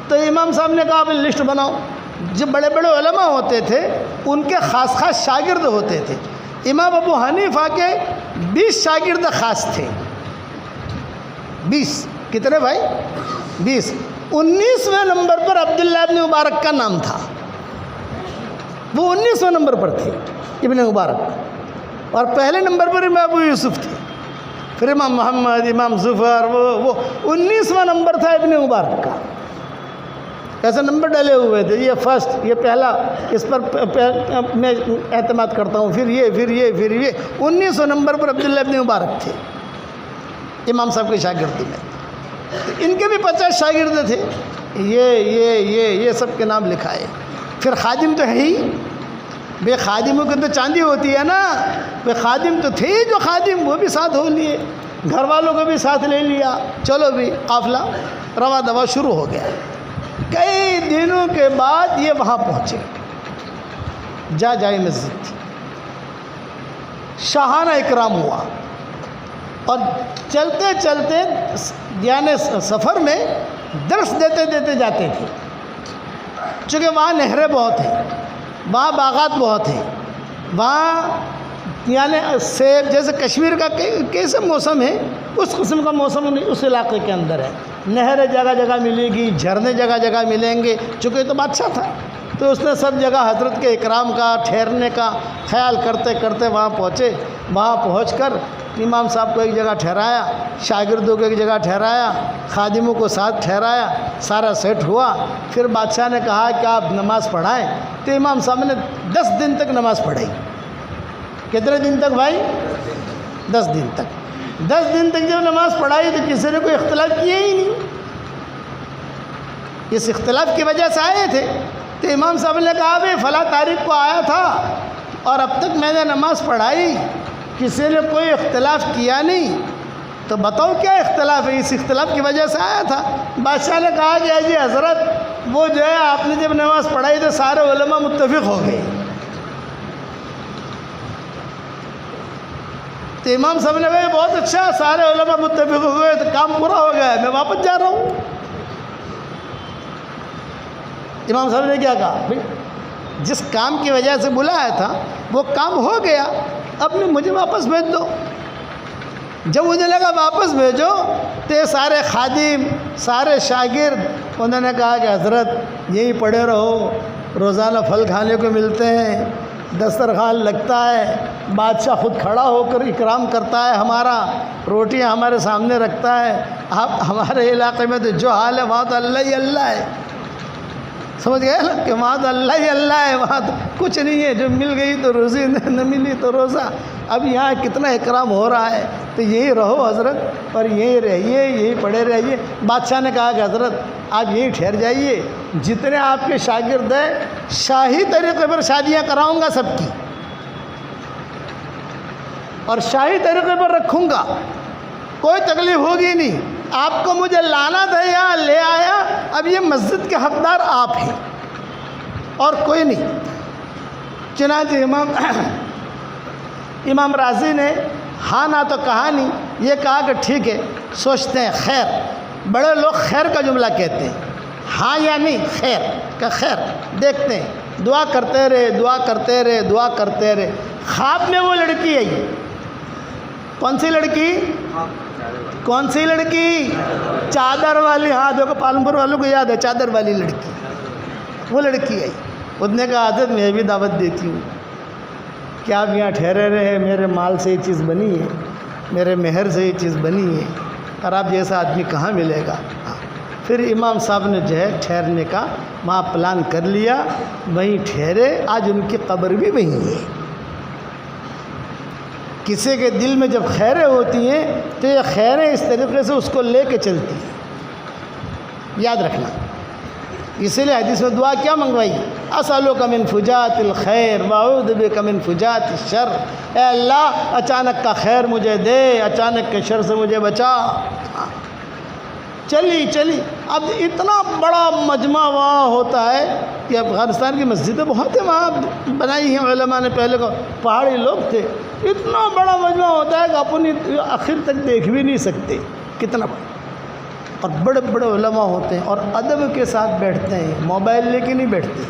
تو امام صاحب نے کہا آپ لسٹ بناؤ. جو بڑے بڑے علماء ہوتے تھے ان کے خاص شاگرد ہوتے تھے. امام ابو حنیفہ کے 20 شاگرد خاص تھے. 20 کتنے بھائی؟ 20. 19ویں نمبر پر عبداللہ ابن مبارک کا نام تھا، وہ 19ویں نمبر پر تھے ابن مبارک. اور پہلے نمبر پر امام ابو یوسف تھے، پھر امام محمد، امام ظفر، وہ 19واں نمبر تھا ابن مبارک کا. ایسے نمبر ڈلے ہوئے تھے، یہ فرسٹ، یہ پہلا، اس پر میں اعتماد کرتا ہوں، پھر یہ، پھر یہ، پھر یہ. 19واں نمبر پر عبداللہ ابن مبارک تھے امام صاحب کے شاگرد میں. ان کے بھی 50 شاگرد تھے. یہ سب کے نام لکھا ہے۔ پھر خادم تو ہے ہی، بے خادموں کی تو چاندی ہوتی ہے نا، بے خادم تو تھے جو خادم، وہ بھی ساتھ ہو لیے، گھر والوں کو بھی ساتھ لے لیا، چلو بھی قافلہ رواں دوا شروع ہو گیا۔ کئی دنوں کے بعد یہ وہاں پہنچے، جائے مسجد تھی، شاہانہ اکرام ہوا، اور چلتے چلتے یعنی سفر میں درس دیتے دیتے جاتے تھے، چونکہ وہاں نہریں بہت ہیں، وہاں باغات بہت ہیں، وہاں یعنی سیب جیسے کشمیر کا کیسے موسم ہے اس قسم کا موسم اس علاقے کے اندر ہے، نہریں جگہ جگہ ملے گی، جھرنے جگہ جگہ ملیں گے، چونکہ یہ تو بادشاہ تھا تو اس نے سب جگہ حضرت کے اکرام کا ٹھہرنے کا خیال کرتے کرتے وہاں پہنچے۔ وہاں پہنچ کر امام صاحب کو ایک جگہ ٹھہرایا، شاگردوں کو ایک جگہ ٹھہرایا، خادموں کو ساتھ ٹھہرایا، سارا سیٹ ہوا۔ پھر بادشاہ نے کہا کہ آپ نماز پڑھائیں، تو امام صاحب نے 10 دن تک نماز پڑھائی۔ کتنے دن تک بھائی؟ 10 دن تک۔ 10 دن تک جب نماز پڑھائی تو کسی نے کوئی اختلاف کیا ہی نہیں، اس اختلاف کی وجہ سے آئے تھے۔ تو امام صاحب نے کہا بھائی فلاں تاریخ کو آیا تھا اور اب تک میں نے نماز پڑھائی، کسی نے کوئی اختلاف کیا نہیں، تو بتاؤ کیا اختلاف ہے؟ اس اختلاف کی وجہ سے آیا تھا۔ بادشاہ نے کہا کہ جی حضرت وہ جو ہے آپ نے جب نماز پڑھائی تو سارے علماء متفق ہو گئے۔ تو امام صاحب نے کہا بہت اچھا، سارے علماء متفق ہو گئے تو کام پورا ہو گیا ہے، میں واپس جا رہا ہوں۔ امام صاحب نے کیا کہا؟ بھائی جس کام کی وجہ سے بلایا تھا وہ کام ہو گیا، اب مجھے واپس بھیج دو۔ جب مجھے لگا واپس بھیجو تو یہ سارے خادم، سارے شاگرد انہوں نے کہا کہ حضرت یہی پڑے رہو، روزانہ پھل کھانے کو ملتے ہیں، دسترخوان لگتا ہے، بادشاہ خود کھڑا ہو کر اکرام کرتا ہے ہمارا، روٹیاں ہمارے سامنے رکھتا ہے۔ اب ہمارے علاقے میں تو جو حال ہے وہاں تو اللہ ہی اللہ ہے، سمجھ گئے نا کہ وہاں تو اللہ ہی اللہ ہے، وہاں تو کچھ نہیں ہے، جو مل گئی تو روزی، نہ ملی تو روزہ۔ اب یہاں کتنا اکرام ہو رہا ہے، تو یہی رہو حضرت اور یہی رہیے، یہی پڑے رہیے۔ بادشاہ نے کہا کہ حضرت آپ یہی ٹھہر جائیے، جتنے آپ کے شاگرد ہیں شاہی طریقے پر شادیاں کراؤں گا سب کی، اور شاہی طریقے پر رکھوں گا، کوئی تکلیف ہوگی نہیں۔ آپ کو مجھے لانا تھا یہاں لے آیا، اب یہ مسجد کے حقدار آپ ہیں اور کوئی نہیں۔ چنانچہ امام راضی نے ہاں نہ تو کہا نہیں، یہ کہا کہ ٹھیک ہے سوچتے ہیں، خیر، بڑے لوگ خیر کا جملہ کہتے ہیں، ہاں یا نہیں، خیر کا خیر دیکھتے ہیں، دعا کرتے رہے، دعا کرتے رہے، دعا کرتے رہے۔ خواب میں وہ لڑکی آئی، کون سی لڑکی؟ کون سی لڑکی؟ چادر والی، ہاں دیکھو پالنپور والوں کو یاد ہے، چادر والی لڑکی، وہ لڑکی آئی۔ اس نے کہا حضرت میں بھی دعوت دیتی ہوں کہ آپ یہاں ٹھہرے رہے، میرے مال سے یہ چیز بنی ہے، میرے مہر سے یہ چیز بنی ہے، اور آپ جیسا آدمی کہاں ملے گا؟ پھر امام صاحب نے جو ہے ٹھہرنے کا وہاں پلان کر لیا، وہیں ٹھہرے۔ آج ان کی قبر بھی وہیں ہے۔ کسی کے دل میں جب خیریں ہوتی ہیں تو یہ خیریں اس طریقے سے اس کو لے کے چلتی ہیں، یاد رکھنا۔ اسی لیے حدیث میں دعا کیا منگوائی؟ اسألک من فجاۃ الخیر واعوذ بک من فجاۃ الشر، اے اللہ اچانک کا خیر مجھے دے، اچانک کے شر سے مجھے بچا۔ چلی اب اتنا بڑا مجمع وہاں ہوتا ہے کہ افغانستان کی مسجدیں بہت ہیں وہاں بنائی ہیں علماء نے، پہلے کو پہاڑی لوگ تھے، اتنا بڑا مجمع ہوتا ہے کہ اپنی آخر تک دیکھ بھی نہیں سکتے، کتنا بڑا، اور بڑے بڑے علماء ہوتے ہیں اور ادب کے ساتھ بیٹھتے ہیں، موبائل لے کے نہیں بیٹھتے،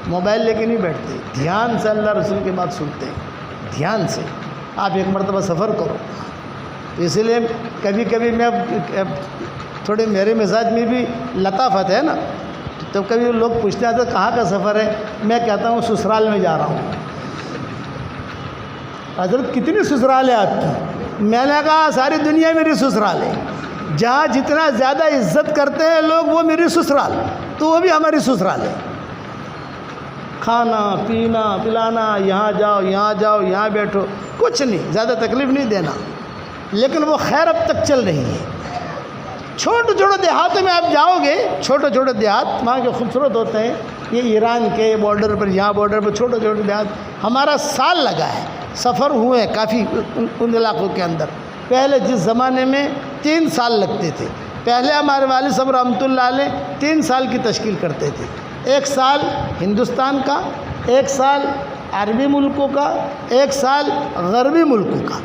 موبائل لے کے نہیں بیٹھتے، دھیان سے اللہ رسول کی بات سنتے ہیں، دھیان سے۔ آپ ایک مرتبہ سفر کرو، اسی لیے کبھی کبھی میں تھوڑے میرے مزاج میں بھی لطافت ہے نا، تو کبھی لوگ پوچھتے ہیں تو کہاں کا سفر ہے، میں کہتا ہوں سسرال میں جا رہا ہوں۔ حضرت کتنی سسرال ہے آپ کی؟ میں نے کہا ساری دنیا میری سسرال ہے، جہاں جتنا زیادہ عزت کرتے ہیں لوگ وہ میری سسرال، تو وہ بھی ہماری سسرال ہے۔ کھانا پینا پلانا، یہاں جاؤ یہاں جاؤ یہاں بیٹھو، کچھ نہیں، زیادہ تکلیف نہیں دینا، لیکن وہ خیر اب تک چل رہی ہے۔ چھوٹے چھوٹے دیہاتوں میں آپ جاؤ گے، چھوٹے چھوٹے دیہات وہاں کے خوبصورت ہوتے ہیں، یہ ایران کے بارڈر پر، یہاں بارڈر پر چھوٹے چھوٹے دیہات، ہمارا سال لگا ہے، سفر ہوئے ہیں کافی ان علاقوں کے اندر۔ پہلے جس زمانے میں 3 سال لگتے تھے، پہلے ہمارے والد صاحب رحمۃ اللہ علیہ 3 سال کی تشکیل کرتے تھے، 1 سال ہندوستان کا، 1 سال عربی ملکوں کا، 1 سال غربی ملکوں کا۔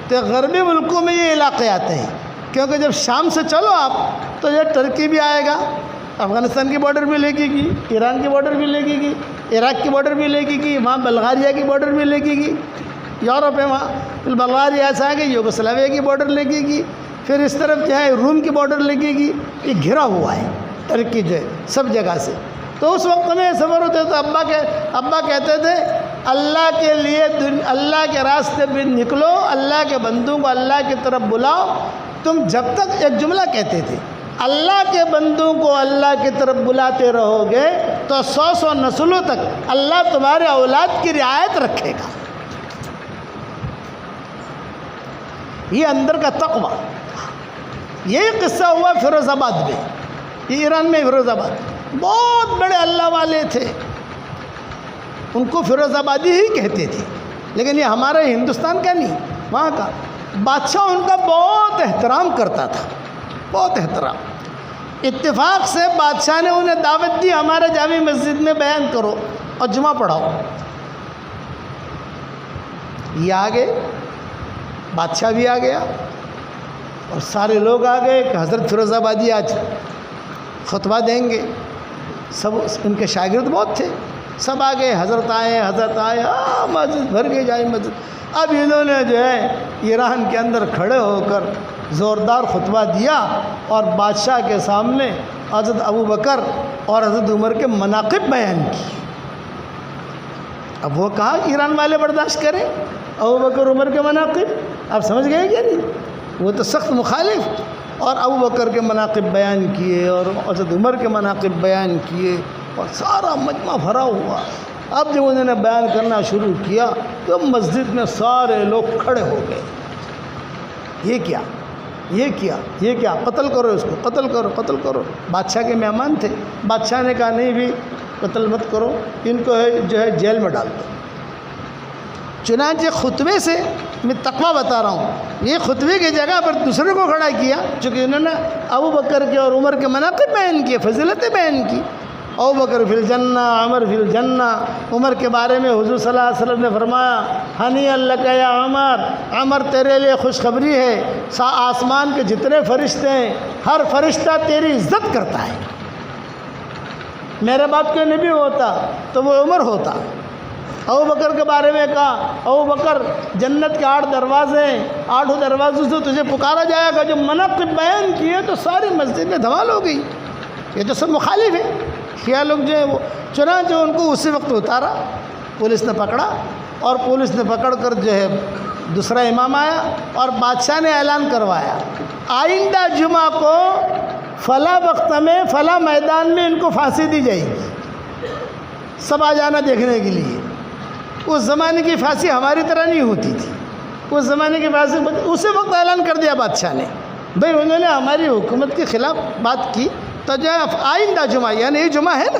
تو غربی ملکوں میں یہ علاقے آتے ہیں، کیونکہ جب شام سے چلو آپ تو یہ ٹرکی بھی آئے گا، افغانستان کی بارڈر بھی لگے گی، ایران کی بارڈر بھی لگے گی، عراق کی بارڈر بھی لگے گی، وہاں بلغاریہ کی بارڈر بھی لگے گی، یورپ ہے وہاں، پھر بلغاریہ سے آگے یوگوسلاویہ کی بارڈر لگے گی، پھر اس طرف جو ہے روم کی بارڈر لگے گی، یہ گھرا ہوا ہے ٹرکی جو ہے سب جگہ سے۔ تو اس وقت میں سفر ہوتے تو ابا کہتے تھے اللہ کے لیے اللہ کے راستے پہ نکلو، اللہ کے بندوں کو اللہ کی طرف بلاؤ۔ تم جب تک ایک جملہ کہتے تھے اللہ کے بندوں کو اللہ کی طرف بلاتے رہو گے تو 100 نسلوں تک اللہ تمہارے اولاد کی رعایت رکھے گا۔ یہ اندر کا تقویٰ، یہی قصہ ہوا فیروز آباد میں، یہ ایران میں فیروز آباد، بہت بڑے اللہ والے تھے، ان کو فیروز آبادی ہی کہتے تھے، لیکن یہ ہمارے ہندوستان کا نہیں، وہاں کا بادشاہ ان کا بہت احترام کرتا تھا، بہت احترام۔ اتفاق سے بادشاہ نے انہیں دعوت دی ہمارے جامع مسجد میں بیان کرو اور جمعہ پڑھاؤ۔ یہ آ گئے، بادشاہ بھی آ گیا اور سارے لوگ آ گئے کہ حضرت فیروز آبادی آج خطبہ دیں گے، سب ان کے شاگرد بہت تھے، سب آ گئے، حضرت آئے، مسجد بھر کے جائے مسجد۔ اب انہوں نے جو ہے ایران کے اندر کھڑے ہو کر زوردار خطبہ دیا اور بادشاہ کے سامنے حضرت ابوبکر اور حضرت عمر کے مناقب بیان کی۔ اب وہ کہاں ایران والے برداشت کریں ابوبکر عمر کے مناقب؟ آپ سمجھ گئے کیا نہیں؟ وہ تو سخت مخالف، اور ابوبکر کے مناقب بیان کیے اور حضرت عمر کے مناقب بیان کیے اور سارا مجمع بھرا ہوا۔ اب جب انہوں نے بیان کرنا شروع کیا تو مسجد میں سارے لوگ کھڑے ہو گئے، یہ کیا، قتل کرو اس کو، قتل کرو۔ بادشاہ کے مہمان تھے، بادشاہ نے کہا نہیں بھی قتل مت کرو، ان کو جو ہے جیل میں ڈال دو۔ چنانچہ خطبے سے میں تقویٰ بتا رہا ہوں، یہ خطبے کی جگہ پر دوسرے کو کھڑا کیا، چونکہ انہوں نے ابوبکر کے اور عمر کے مناقب بیان کیے، فضیلتیں بیان کی۔ ابوبکر فی الجنہ، عمر فی الجنہ۔ عمر کے بارے میں حضور صلی اللہ علیہ وسلم نے فرمایا ہنی لک یا عمر تیرے لیے خوشخبری ہے، آسمان کے جتنے فرشتے ہیں ہر فرشتہ تیری عزت کرتا ہے۔ میرے باپ کے نبی ہوتا تو وہ عمر ہوتا۔ ابوبکر کے بارے میں کہا ابوبکر جنت کے 8 دروازے ہیں، 8 دروازوں سے تجھے پکارا جائے گا۔ جو مناقب بیان کیے تو ساری مسجد میں دھمال ہو گئی، یہ تو سب مخالف ہے، شیعہ لوگ جو ہے وہ۔ چنانچہ ان کو اسی وقت اتارا، پولیس نے پکڑا، اور پولیس نے پکڑ کر جو ہے دوسرا امام آیا اور بادشاہ نے اعلان کروایا آئندہ جمعہ کو فلاں وقت میں فلاں میدان میں ان کو پھانسی دی جائے گی، سب آ جانا دیکھنے کے لیے۔ اس زمانے کی پھانسی ہماری طرح نہیں ہوتی تھی، اس زمانے کی پھانسی اسی وقت اعلان کر دیا بادشاہ نے، بھئی انہوں نے ہماری حکومت کے خلاف بات کی تو جو ہے آئندہ جمعہ، یعنی یہ جمعہ ہے نا،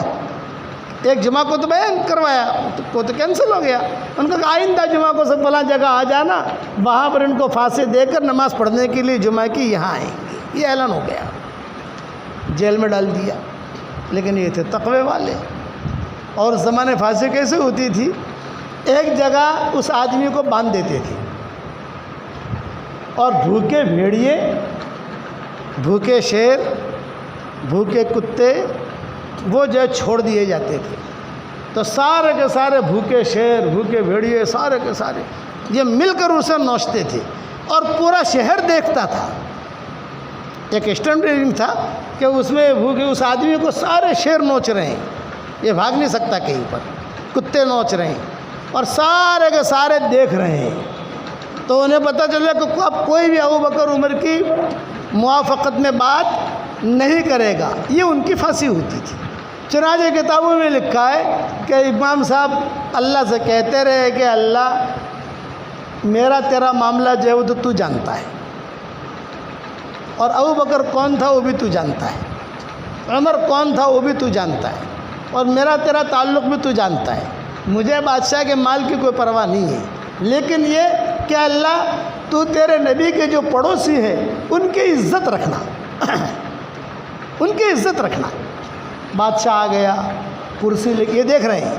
ایک جمعہ کو تو بیان کروایا وہ تو کینسل ہو گیا، ان کو آئندہ جمعہ کو سب فلاں جگہ آ جانا، وہاں پر ان کو پھانسی دے کر نماز پڑھنے کے لیے جمعہ کی یہاں آئیں گے۔ یہ اعلان ہو گیا، جیل میں ڈال دیا۔ لیکن یہ تھے تقوی والے، اور زمانے پھانسی کیسے ہوتی تھی، ایک جگہ اس آدمی کو باندھ دیتے تھے اور بھوکے بھیڑیے، بھوکے شیر، بھوکے کتے وہ جو ہے چھوڑ دیے جاتے تھے، تو سارے کے سارے بھوکے شیر، بھوکے بھیڑیے سارے کے سارے یہ مل کر اسے نوچتے تھے اور پورا شہر دیکھتا تھا۔ ایک اسٹینڈنگ تھا کہ اس میں بھوکے اس آدمی کو سارے شیر نوچ رہے ہیں، یہ بھاگ نہیں سکتا کہیں پر، کتے نوچ رہے ہیں اور سارے کے سارے دیکھ رہے ہیں۔ تو انہیں پتہ چلا کہ اب کوئی بھی ابوبکر عمر کی موافقت میں بات نہیں کرے گا، یہ ان کی پھانسی ہوتی تھی۔ چنانچہ کتابوں میں لکھا ہے کہ امام صاحب اللہ سے کہتے رہے کہ اللہ میرا تیرا معاملہ جو ہے وہ تو جانتا ہے، اور ابو بکر کون تھا وہ بھی تو جانتا ہے، عمر کون تھا وہ بھی تو جانتا ہے، اور میرا تیرا تعلق بھی تو جانتا ہے۔ مجھے بادشاہ کے مال کی کوئی پرواہ نہیں ہے، لیکن یہ کہ اللہ تو تیرے نبی کے جو پڑوسی ہیں ان کی عزت رکھنا، ان کی عزت رکھنا۔ بادشاہ آ گیا، کرسی لگی، یہ دیکھ رہے ہیں،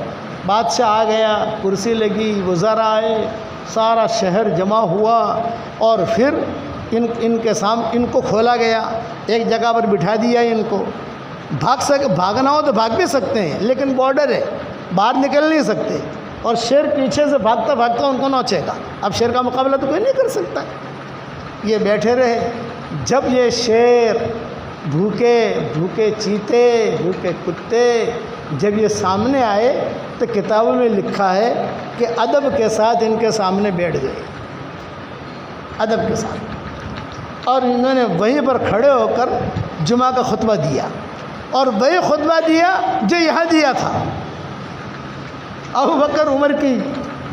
بادشاہ آ گیا، کرسی لگی، وزراء آئے، سارا شہر جمع ہوا، اور پھر ان کے سامنے ان کو کھولا گیا، ایک جگہ پر بٹھا دیا ان کو۔ بھاگنا ہو تو بھاگ بھی سکتے ہیں، لیکن بارڈر ہے، باہر نکل نہیں سکتے، اور شیر پیچھے سے بھاگتا بھاگتا ان کو نوچے گا۔ اب شیر کا مقابلہ تو کوئی نہیں کر سکتا۔ یہ بیٹھے رہے، جب یہ شیر، بھوکے چیتے، بھوکے کتے جب یہ سامنے آئے تو کتابوں میں لکھا ہے کہ ادب کے ساتھ ان کے سامنے بیٹھ گئے، ادب کے ساتھ، اور انہوں نے وہیں پر کھڑے ہو کر جمعہ کا خطبہ دیا، اور وہی خطبہ دیا جو یہاں دیا تھا، ابو بکر عمر کی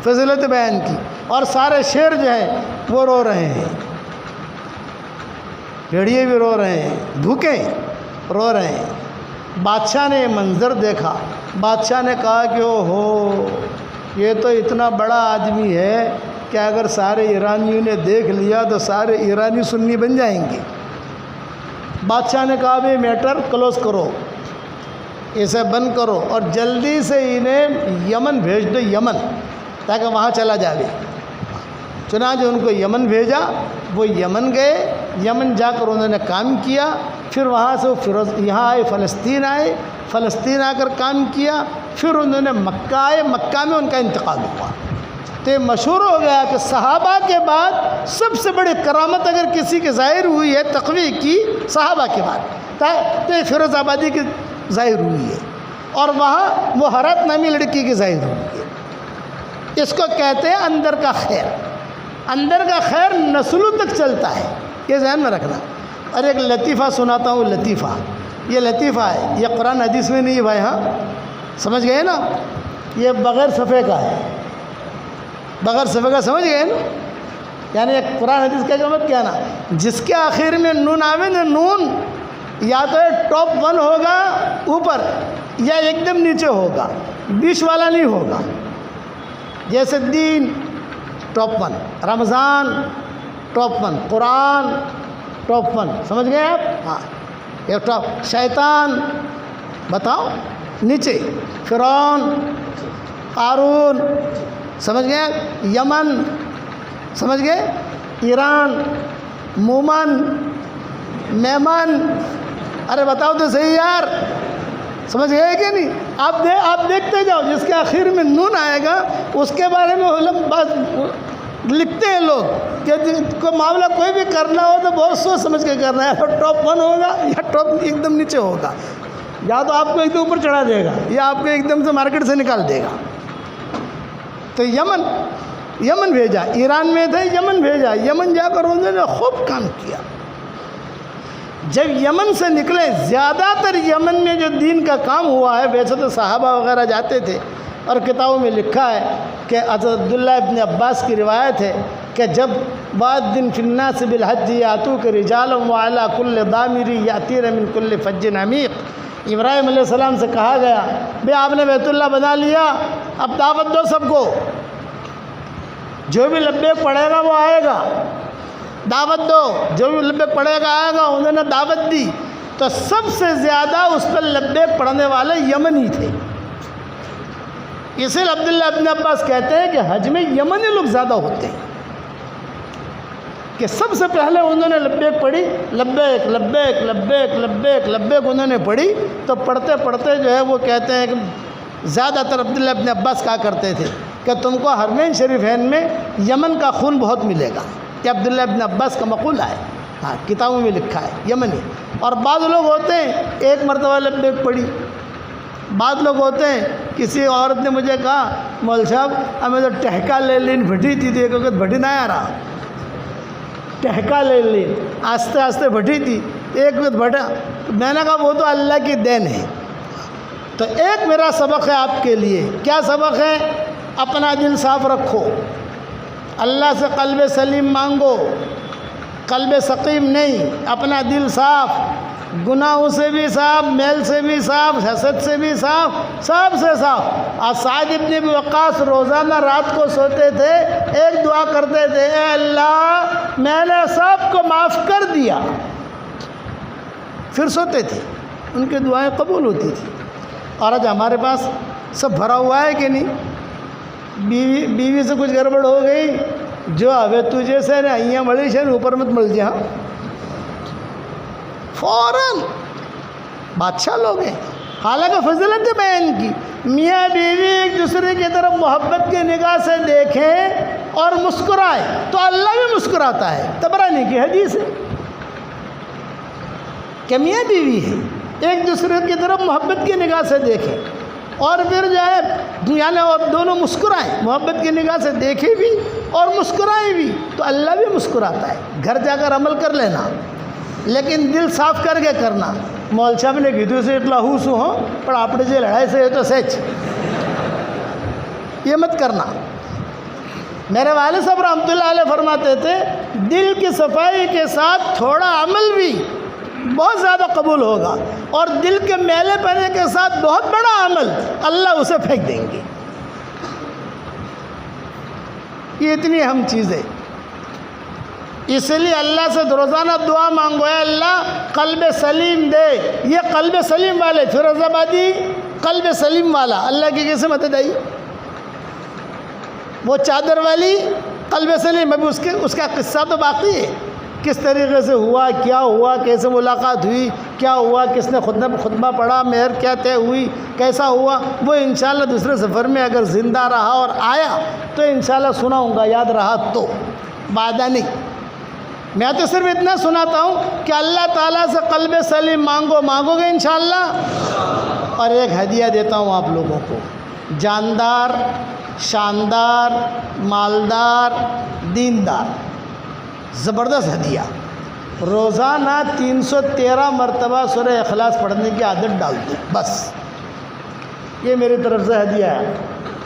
فضیلت بیان کی، اور سارے شیر جو ہیں وہ رو رہے ہیں، بھیڑیے بھی رو رہے ہیں، بھوکے رو رہے ہیں۔ بادشاہ نے یہ منظر دیکھا، بادشاہ نے کہا کہ او ہو، یہ تو اتنا بڑا آدمی ہے کہ اگر سارے ایرانیوں نے دیکھ لیا تو سارے ایرانی سنی بن جائیں گے۔ بادشاہ نے کہا بھی میٹر کلوز کرو، اسے بند کرو، اور جلدی سے انہیں یمن بھیج دو، یمن، تاکہ وہاں چلا جائے۔ چنانچہ ان کو یمن بھیجا، وہ یمن گئے، یمن جا کر انہوں نے کام کیا، پھر وہاں سے یہاں آئے، فلسطین آئے، فلسطین آ کر کام کیا، پھر انہوں نے مکہ آئے، مکہ میں ان کا انتقال ہوا۔ تو یہ مشہور ہو گیا کہ صحابہ کے بعد سب سے بڑی کرامت اگر کسی کی ظاہر ہوئی ہے تقوی کی، صحابہ کے بعد تو یہ فیروز آبادی کی ظاہر ہوئی ہے، اور وہاں وہ حرات نامی لڑکی کی ظاہر ہوئی ہے۔ اس کو کہتے ہیں اندر کا خیر، اندر کا خیر نسلوں تک چلتا ہے، یہ ذہن میں رکھنا۔ اور ایک لطیفہ سناتا ہوں، لطیفہ، یہ لطیفہ ہے، یہ قرآن حدیث میں نہیں ہے بھائی، ہاں سمجھ گئے نا، یہ بغیر صفحے کا ہے، بغیر صفحے کا، سمجھ گئے نا، یعنی ایک قرآن حدیث کا مت کیا نا، جس کے آخر میں نون آوے نا، نون یا تو ٹاپ 1 ہوگا اوپر، یا ایک دم نیچے ہوگا، بیچ والا نہیں ہوگا۔ جیسے دین ٹاپ 1، رمضان ٹاپ 1، قرآن ٹاپ 1، سمجھ گئے آپ؟ ہاں، یہ ٹاپ، شیطان بتاؤ نیچے، فرعون، قارون، سمجھ گئے، یمن، سمجھ گئے، ایران، مومن، میمن، ارے بتاؤ تو صحیح یار، سمجھ گئے کہ نہیں؟ آپ دیکھتے جاؤ، جس کے آخر میں نون آئے گا اس کے بارے میں علماء لکھتے ہیں لوگ کہ کوئی معاملہ کوئی بھی کرنا ہو تو بہت سوچ سمجھ کے کرنا ہے، یا ٹاپ 1 ہوگا یا ٹاپ ایک دم نیچے ہوگا، یا تو آپ کو ایک دم اوپر چڑھا دے گا یا آپ کو ایک دم سے مارکیٹ سے نکال دے گا۔ تو یمن بھیجا، ایران میں تھے، یمن بھیجا، یمن جا کر انہوں نے خوب کام کیا۔ جب یمن سے نکلے، زیادہ تر یمن میں جو دین کا کام ہوا ہے، ویسے تو صحابہ وغیرہ جاتے تھے، اور کتابوں میں لکھا ہے کہ حضرت عبداللہ ابن عباس کی روایت ہے کہ جب بعد دن فی الناس بالحج یاتوک رجال وعلی کل ضامر یاتین من کل فج عمیق، ابراہیم علیہ السلام سے کہا گیا بھئی آپ نے بیت اللہ بنا لیا، اب دعوت دو سب کو، جو بھی لبیک پڑھے گا وہ آئے گا، دعوت دو، جو بھی لبیک پڑھے گا آئے گا۔ انہوں نے دعوت دی تو سب سے زیادہ اس پر لبیک پڑھنے والے یمنی تھے، اسی لیے عبداللہ ابن عباس کہتے ہیں کہ حج میں یمنی لوگ زیادہ ہوتے ہیں، کہ سب سے پہلے انہوں نے لبیک پڑھی، لبیک لبیک لبیک لبیک لبیک انہوں نے پڑھی، تو پڑھتے پڑھتے جو ہے وہ کہتے ہیں کہ زیادہ تر عبداللہ ابن عباس کہا کرتے تھے کہ تم کو حرمین شریفین میں یمن کا خون بہت ملے گا، یہ عبداللہ ابن عباس کا مقولہ ہے، ہاں کتابوں میں لکھا ہے، یمنی۔ اور بعض لوگ ہوتے ہیں ایک مرتبہ لبیک پڑھی، بعض لوگ ہوتے ہیں، کسی عورت نے مجھے کہا مول صاحب ہمیں تو ٹہکا لے لین بھٹی تھی، تو ایک وقت بھٹی نہ آ رہا، ٹہکا لے لین آستے آستے بھٹی تھی، ایک وقت بھٹا، میں نے کہا وہ تو اللہ کی دین ہے۔ تو ایک میرا سبق ہے آپ کے لیے، کیا سبق ہے؟ اپنا دل صاف رکھو، اللہ سے قلب سلیم مانگو، قلب سقیم نہیں، اپنا دل صاف، گناہوں سے بھی صاف، میل سے بھی صاف، حسد سے بھی صاف، سب سے صاف۔ اور سعد ابن ابی وقاص روزانہ رات کو سوتے تھے، ایک دعا کرتے تھے، اے اللہ میں نے سب کو معاف کر دیا، پھر سوتے تھے، ان کی دعائیں قبول ہوتی تھی۔ اور آج ہمارے پاس سب بھرا ہوا ہے کہ نہیں؟ بیوی سے کچھ گڑبڑ ہو گئی، جو اوے تجھے سے نہ مڑی سے اوپر مت مل جا، فوراً بادشاہ لوگ ہیں۔ حالانکہ فضیلت بیان کی، میاں بیوی ایک دوسرے کی طرف محبت کی نگاہ سے دیکھیں اور مسکرائے تو اللہ بھی مسکراتا ہے۔ طبرانی کی حدیث ہے کہ میاں بیوی ہے ایک دوسرے کی طرف محبت کی نگاہ سے دیکھیں اور پھر جو ہے یعنی اور دونوں مسکرائیں، محبت کی نگاہ سے دیکھیں بھی اور مسکرائیں بھی تو اللہ بھی مسکراتا ہے۔ گھر جا کر عمل کر لینا، لیکن دل صاف کر کے کرنا۔ مول صاحب نے کیدھو سے اطلاع سو ہوں پر آپ جو لڑائی سے تو سچ یہ مت کرنا۔ میرے والد صاحب رحمۃ اللہ علیہ فرماتے تھے دل کی صفائی کے ساتھ تھوڑا عمل بھی بہت زیادہ قبول ہوگا، اور دل کے میلے پنے کے ساتھ بہت بڑا عمل اللہ اسے پھینک دیں گے۔ یہ اتنی اہم چیز ہے، اس لیے اللہ سے روزانہ دعا مانگو، اے اللہ قلب سلیم دے۔ یہ قلب سلیم والے فیروز آبادی قلب سلیم والا اللہ کی کیسے مدد آئی؟ وہ چادر والی قلب سلیم، ابھی اس کا قصہ تو باقی ہے، کس طریقے سے ہوا، کیا ہوا، کیسے ملاقات ہوئی، کیا ہوا، کس نے خطبہ پڑھا، مہر کیا طے ہوئی، کیسا ہوا، وہ انشاءاللہ دوسرے سفر میں اگر زندہ رہا اور آیا تو انشاءاللہ سناؤں گا، یاد رہا تو، وعدہ نہیں۔ میں تو صرف اتنا سناتا ہوں کہ اللہ تعالیٰ سے قلب سلیم مانگو گے انشاءاللہ۔ اور ایک ہدیہ دیتا ہوں آپ لوگوں کو، جاندار، شاندار، مالدار، دیندار، زبردست ہدیہ۔ روزانہ 313 مرتبہ سورہ اخلاص پڑھنے کی عادت ڈال دو، بس یہ میری طرف سے ہدیہ ہے۔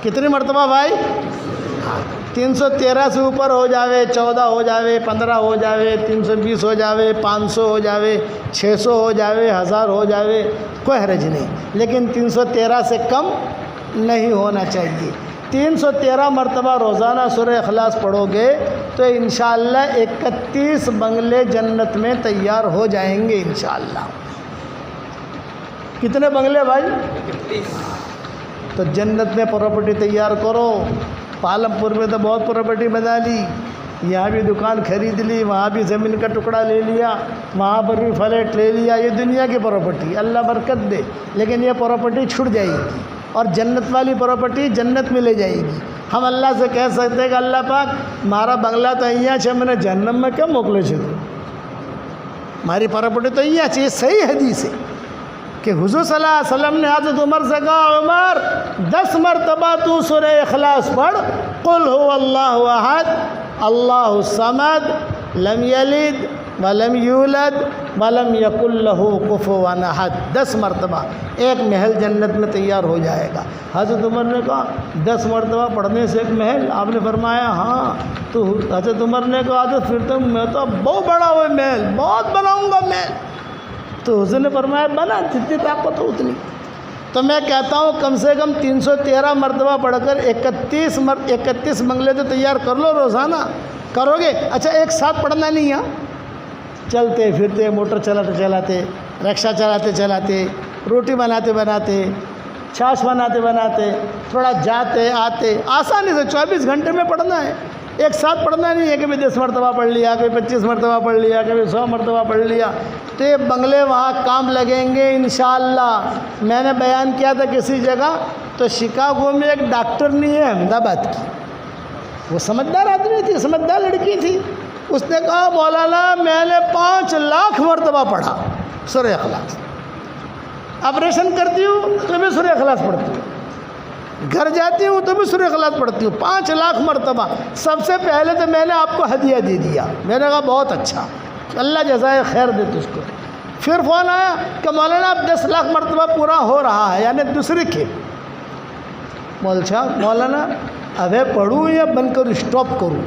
کتنی مرتبہ بھائی؟ 313 سے اوپر ہو جاوے، 14 ہو جاوے، 15 ہو جاوے، 320 ہو جاوے، 500 ہو جاوے، 600 ہو جاوے، 1000 ہو جاوے، کوئی حرج نہیں، لیکن 313 سے کم نہیں ہونا چاہیے۔ 313 مرتبہ روزانہ سورہ اخلاص پڑھو گے تو انشاءاللہ 31 بنگلے جنت میں تیار ہو جائیں گے انشاءاللہ۔ کتنے بنگلے بھائی؟ 31۔ تو جنت میں پراپرٹی تیار کرو۔ پالم پور میں تو بہت پراپرٹی بنا لی، یہاں بھی دکان خرید لی، وہاں بھی زمین کا ٹکڑا لے لیا، وہاں پر بھی فلیٹ لے لیا، یہ دنیا کی پراپرٹی، اللہ برکت دے، لیکن یہ پراپرٹی چھوٹ جائے گی، اور جنت والی پراپرٹی جنت میں لے جائے گی۔ ہم اللہ سے کہہ سکتے ہیں کہ اللہ پاک مارا بنگلہ تو અહીંયા છે، میں نے جہنم میں کیا موکلے છે تو ہماری پراپرٹی تو અહીંયા છે۔ یہ صحیح حدیث ہے کہ حضور صلی اللہ علیہ وسلم نے حضرت عمر سے کہا، عمر 10 مرتبہ تو سورہ اخلاص پڑھ، قل هو اللہ احد اللہ الصمد لم یلد ولم یولد ولم یکن لہ کفوا احد، 10 مرتبہ، ایک محل جنت میں تیار ہو جائے گا۔ حضرت عمر نے کہا 10 مرتبہ پڑھنے سے ایک محل؟ آپ نے فرمایا ہاں۔ تو حضرت عمر نے کہا حضرت پھر تو میں تو بہت بڑا ہوئے محل، بہت بناؤں گا محل۔ تو حضور نے فرمایا بنا، جتنی طاقت ہو اتنی۔ تو میں کہتا ہوں کم سے کم 313 مرتبہ پڑھ کر 31 بنگلے تو تیار کر لو روزانہ۔ کرو گے؟ اچھا ایک ساتھ پڑھنا نہیں ہے، چلتے پھرتے، موٹر چلاتے چلاتے، رکشا چلاتے چلاتے، روٹی بناتے بناتے، چھاچھ بناتے بناتے، تھوڑا جاتے آتے، آسانی سے 24 گھنٹے میں پڑھنا ہے۔ ایک ساتھ پڑھنا نہیں ہے، کبھی 10 مرتبہ پڑھ لیا، کبھی 25 مرتبہ پڑھ لیا، کبھی 100 مرتبہ پڑھ لیا، تو یہ بنگلے وہاں کام لگیں گے انشاءاللہ۔ میں نے بیان کیا تھا کسی جگہ، تو شکاگو میں ایک ڈاکٹر نہیں ہے احمد آباد کی، وہ سمجھدار آدمی تھی، سمجھدار لڑکی تھی، اس نے کہا مولانا میں نے 5 لاکھ مرتبہ پڑھا سورہ اخلاص، آپریشن کرتی ہوں تو بھی سورہ اخلاص پڑھتی ہوں، گھر جاتی ہوں تو بھی سورہ اخلاص پڑھتی ہوں، 5 لاکھ مرتبہ۔ سب سے پہلے تو میں نے آپ کو ہدیہ دے دیا، میں نے کہا بہت اچھا، اللہ جزائے خیر دے تجھ کو۔ پھر فون آیا کہ مولانا اب 10 لاکھ مرتبہ پورا ہو رہا ہے، یعنی دوسری کھیپ۔ مولانا ابھی پڑھوں یا بند کروں، اسٹاپ کروں؟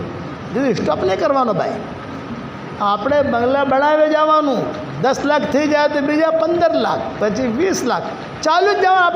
اسٹاپ نہیں کروانا بھائی، આપણે બંગલા બનાવે જવાનું, 10 લાખ થઈ જાય તો બીજા 15 લાખ, પછી 20 લાખ, ચાલુ જ જવા. આપ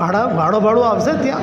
ભાડું આવશે ત્યાં?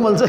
મળશે.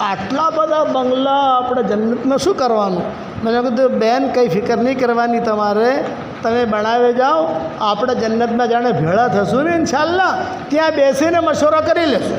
આટલા બધા બંગલા આપણે જન્નતમાં શું કરવાનું? મેં કીધું બેન કંઈ ફિકર નહીં કરવાની તમારે, તમે બનાવે જાઓ, આપણે જન્નતમાં જાણે ભેળા થશું ને ઇન્શાઅલ્લાહ, ત્યાં બેસીને મશવરા કરી લેશું.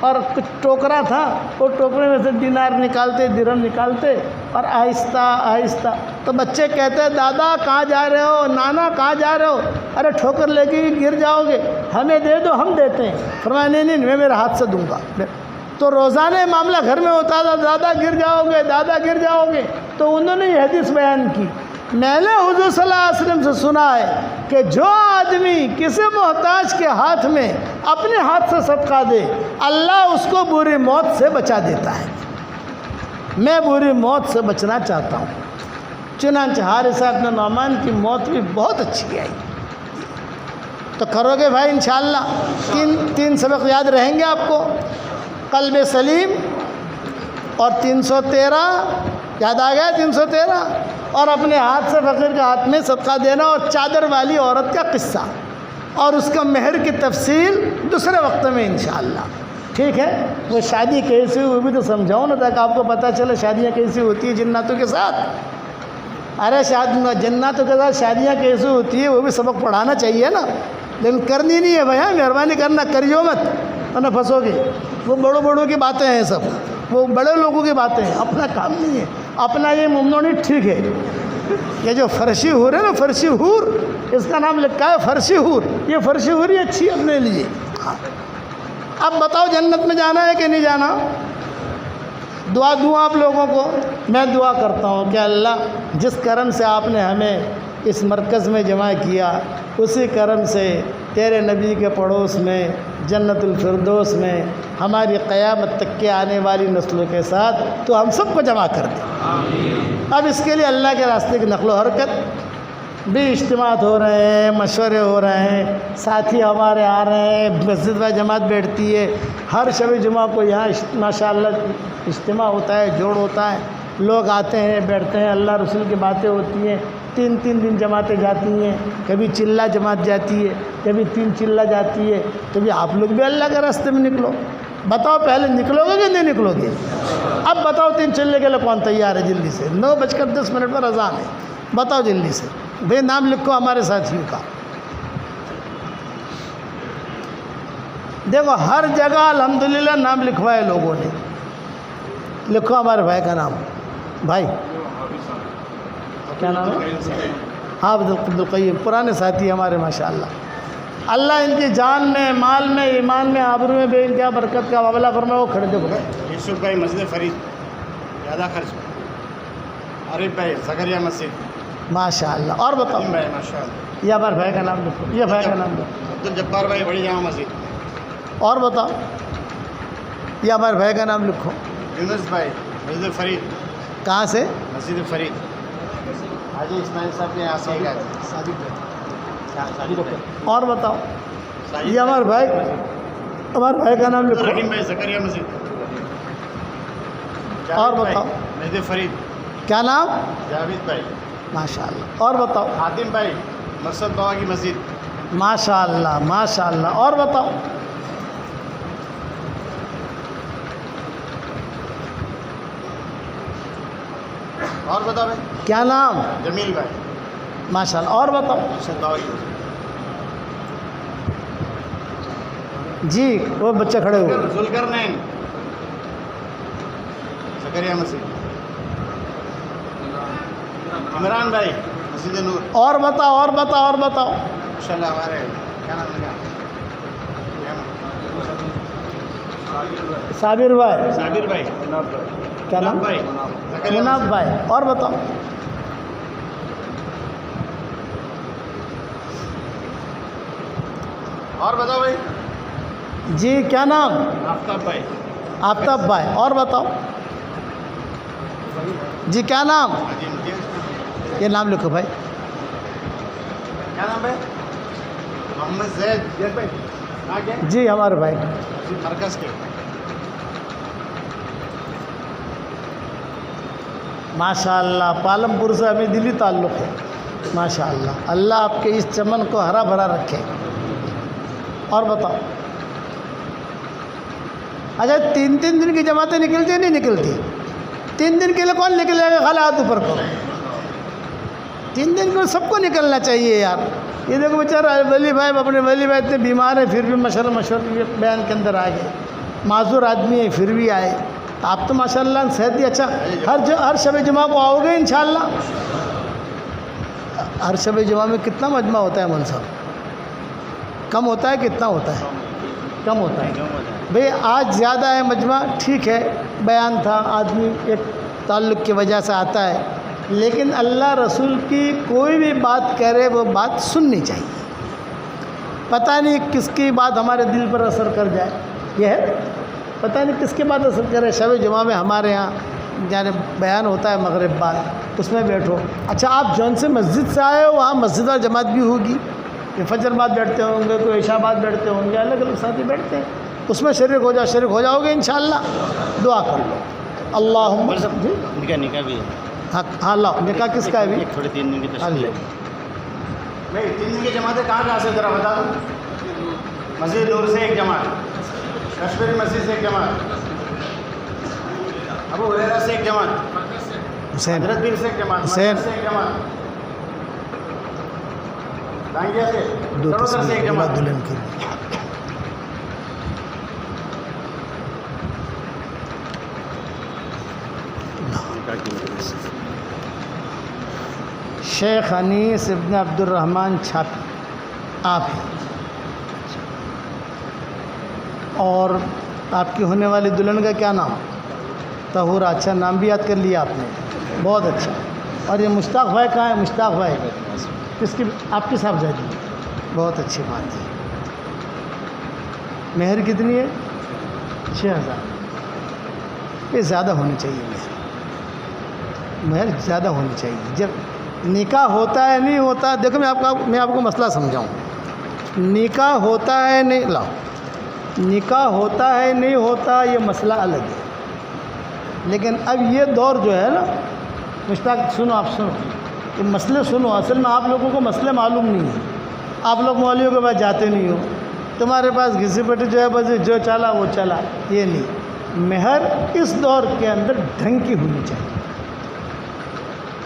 اور کچھ ٹوکرا تھا، وہ ٹوکرے میں سے دینار نکالتے، درہم نکالتے اور آہستہ آہستہ. تو بچے کہتے ہیں دادا کہاں جا رہے ہو، نانا کہاں جا رہے ہو؟ ارے ٹھوکر لے کے گر جاؤ گے، ہمیں دے دو ہم دیتے ہیں. فرمایا نہیں نہیں میں میرے ہاتھ سے دوں گا. تو روزانہ معاملہ گھر میں ہوتا تھا، دادا گر جاؤ گے، دادا گر جاؤ گے. تو انہوں نے یہ حدیث بیان کی، میں نے حضور صلی اللہ علیہ وسلم سے سنا ہے کہ جو آدمی کسی محتاج کے ہاتھ میں اپنے ہاتھ سے صدقہ دے، اللہ اس کو بری موت سے بچا دیتا ہے. میں بری موت سے بچنا چاہتا ہوں. چنانچہ حارثہ بن نعمان کی موت بھی بہت اچھی آئی. تو کرو گے بھائی انشاءاللہ. تین سبق یاد رہیں گے آپ کو، قلب سلیم اور 313 یاد آ گیا 313، اور اپنے ہاتھ سے فقیر کے ہاتھ میں صدقہ دینا، اور چادر والی عورت کا قصہ اور اس کا مہر کی تفصیل دوسرے وقت میں انشاءاللہ. ٹھیک ہے؟ وہ شادی کیسی ہوئی بھی تو سمجھاؤ نا، تاکہ آپ کو پتہ چلے شادیاں کیسی ہوتی ہیں جناتوں کے ساتھ. ارے جناتوں کے ساتھ شادیاں کیسی ہوتی ہیں وہ بھی سبق پڑھانا چاہیے نا، لیکن کرنی نہیں ہے بھائی. مہربانی کرنا، کریو مت ورنہ پھنسو گے. وہ بڑوں کی باتیں ہیں سب، وہ بڑے لوگوں کی باتیں ہیں، اپنا کام نہیں ہے. اپنا یہ ممنوع ٹھیک ہے. یہ جو فرشی حور ہے نا، فرشی حور، اس کا نام لکھا ہے فرشی حور. یہ فرشی حور یہ اچھی اپنے لیے. اب بتاؤ جنت میں جانا ہے کہ نہیں جانا؟ دعا دوں آپ لوگوں کو. میں دعا کرتا ہوں کہ اللہ جس کرم سے آپ نے ہمیں اس مرکز میں جمع کیا، اسی کرم سے تیرے نبی کے پڑوس میں جنت الفردوس میں ہماری قیامت تک کے آنے والی نسلوں کے ساتھ تو ہم سب کو جمع کر دے. اب اس کے لیے اللہ کے راستے کی نقل و حرکت بھی، اجتماعات ہو رہے ہیں، مشورے ہو رہے ہیں، ساتھی ہمارے آ رہے ہیں، مسجد میں جماعت بیٹھتی ہے. ہر شب جمعہ کو یہاں ماشاءاللہ اجتماع ہوتا ہے، جوڑ ہوتا ہے. لوگ آتے ہیں، بیٹھتے ہیں، اللہ رسول کی باتیں ہوتی ہیں. 3 دن جماعتیں جاتی ہیں، کبھی چلہ جماعت جاتی ہے، کبھی 3 چلہ جاتی ہے. تو بھی آپ لوگ بھی اللہ کے راستے میں نکلو. بتاؤ پہلے نکلو گے کہ نہیں نکلو گے؟ اب بتاؤ 3 چلے کے لیے کون تیار ہے؟ جلدی سے 9:10 پر اذان ہے. بتاؤ جلدی سے بھئی، نام لکھو ہمارے ساتھیوں کا. دیکھو ہر جگہ الحمدللہ نام لکھوائے لوگوں نے. لکھو ہمارے بھائی کا نام. بھائی کیا نام ہے؟ حافظ عبدالقیم، پرانے ساتھی ہمارے ماشاءاللہ. اللہ ان کی جان میں، مال میں، ایمان میں، آبرو میں بے انتہا برکت کا معاملہ فرمائے. وہ کھڑے دیکھو. یوسف بھائی مسجد فرید، زیادہ خرچ. عارف بھائی زکریا مسجد ماشاءاللہ. اور بتاؤ بھائی ماشاءاللہ. یہ ہمارے بھائی کا نام لکھو. یہ بھائی کا نام لکھو. عبدالجبار بھائی بڑی جامع مسجد. اور بتاؤ یہ ہمارے بھائی کا نام لکھو. یونس بھائی مسجد فرید. کہاں سے؟ مسجد فرید. حاجی اسماعیل صاحب کے یہاں سے گئے. اور بتاؤ یہ ہمارے بھائی کا نام لکھو. رحیم بھائی زکریا مسجد. اور بتاؤ مسجد فرید. کیا نام؟ جاوید بھائی ماشاءاللہ. اور بتاؤ حاتم بھائی مقصد بابا کی مسجد. ماشاءاللہ ماشاءاللہ. اور بتاؤ اور بتا بھائی کیا نام؟ جمیل بھائی ماشاءاللہ. اور بتاؤ مقصد بابا کی مسجد. جی وہ بچے کھڑے ہوئے. ذوالقرنین زکریا مسجد. عمران بھائی مسجد نور. اور بتاؤ اور بتاؤ اور بتاؤ. ماشاءاللہ ہمارے کیا نام لگا؟ صابر بھائی. صابر بھائی. کیا نام؟ بھائی زکریا مناب بھائی. اور بتاؤ اور بتاؤ بھائی. جی کیا نام؟ آفتاب بھائی. آفتاب بھائی. اور بتاؤ جی کیا نام؟ یہ نام لکھو بھائی. کیا نام بھائی؟ محمد زید بھائی. آگے جی ہمارے بھائی. مرکز کے. ماشاءاللہ پالم پور سے ہمیں دلی تعلق ہے. ماشاءاللہ اللہ آپ کے اس چمن کو ہرا بھرا رکھے. اور بتاؤ اچھا 3 دن کی جماعتیں نکلتی ہیں نہیں نکلتی؟ 3 دن کے لیے کون نکلے گا؟ خالی ہاتھ اوپر کرو. 3 دن کے سب کو نکلنا چاہیے یار. یہ دیکھو بیچارہ ولی بھائی، اپنے ولی بھائی اتنے بیمار ہیں پھر بھی مشورہ بیان کے اندر آ گئے. معذور آدمی ہے پھر بھی آئے. آپ تو ماشاء اللہ صحت بھی اچھا. ہر شب جمعہ کو آؤ گے انشاءاللہ. ہر شب جمعہ میں کتنا مجمع ہوتا ہے مول صاحب؟ کم ہوتا ہے کتنا ہوتا ہے؟ کم ہوتا ہے. بھئی آج زیادہ ہے مجمع، ٹھیک ہے، بیان تھا، آدمی ایک تعلق کی وجہ سے آتا ہے، لیکن اللہ رسول کی کوئی بھی بات کرے وہ بات سننی چاہیے. پتہ نہیں کس کی بات ہمارے دل پر اثر کر جائے. یہ ہے پتہ نہیں کس کی بات اثر کرے. شب جمعہ میں ہمارے یہاں یعنی بیان ہوتا ہے مغرب بعد، اس میں بیٹھو. اچھا آپ جون سے مسجد سے آئے ہو وہاں مسجد اور جماعت بھی ہوگی، کہ فجر بعد بیٹھتے ہوں گے، کوئی عشاء بعد بیٹھتے ہوں گے، الگ الگ ساتھی بیٹھتے ہیں، اس میں شریک ہو جاؤ گے انشاءاللہ. دعا کر لو. اللہم جی نکاح بھی ہے. ہاں اللہ نکاح کس کا ہے ابھی؟ تھوڑے 3 دن کی ہاں جی. بھائی 3 دن کی جماعتیں کہاں سے ذرا بتا دو. مسجد نور سے ایک جماعت، کشمیری مسجد سے ایک جماعت، ابو ہریرہ سے ایک جماعت، حسین حضرت بن سے ایک جماعت، حسین مسجد سے ایک جماعت، دانگیا سے، دو چڑوتر سے ایک جماعت. دلہن کے لیے. شیخ انیس ابن عبد الرحمن چھاپی آپ ہیں، اور آپ کی ہونے والی دلہن کا کیا نام؟ طہورہ. اچھا نام بھی یاد کر لیا آپ نے، بہت اچھا. اور یہ مشتاق بھائی کہاں ہے؟ مشتاق بھائی کس کی؟ آپ کی صاحبزادی. بہت اچھی بات ہے. مہر کتنی ہے؟ 6000. یہ زیادہ ہونی چاہیے. مہر زیادہ ہونی چاہیے. جب نکاح ہوتا ہے نہیں ہوتا، دیکھو میں آپ کو مسئلہ سمجھاؤں. نکاح ہوتا ہے نہیں نکاح ہوتا ہے نہیں ہوتا یہ مسئلہ الگ ہے. لیکن اب یہ دور جو ہے نا مشتاق، سنو آپ سنو یہ مسئلے سنو. اصل میں آپ لوگوں کو مسئلے معلوم نہیں ہیں. آپ لوگ مولویوں کے پاس جاتے نہیں ہو، تمہارے پاس گھسی پٹی جو ہے بس جو چلا وہ چلا. یہ نہیں، مہر اس دور کے اندر ڈھنگ کی ہونی چاہیے.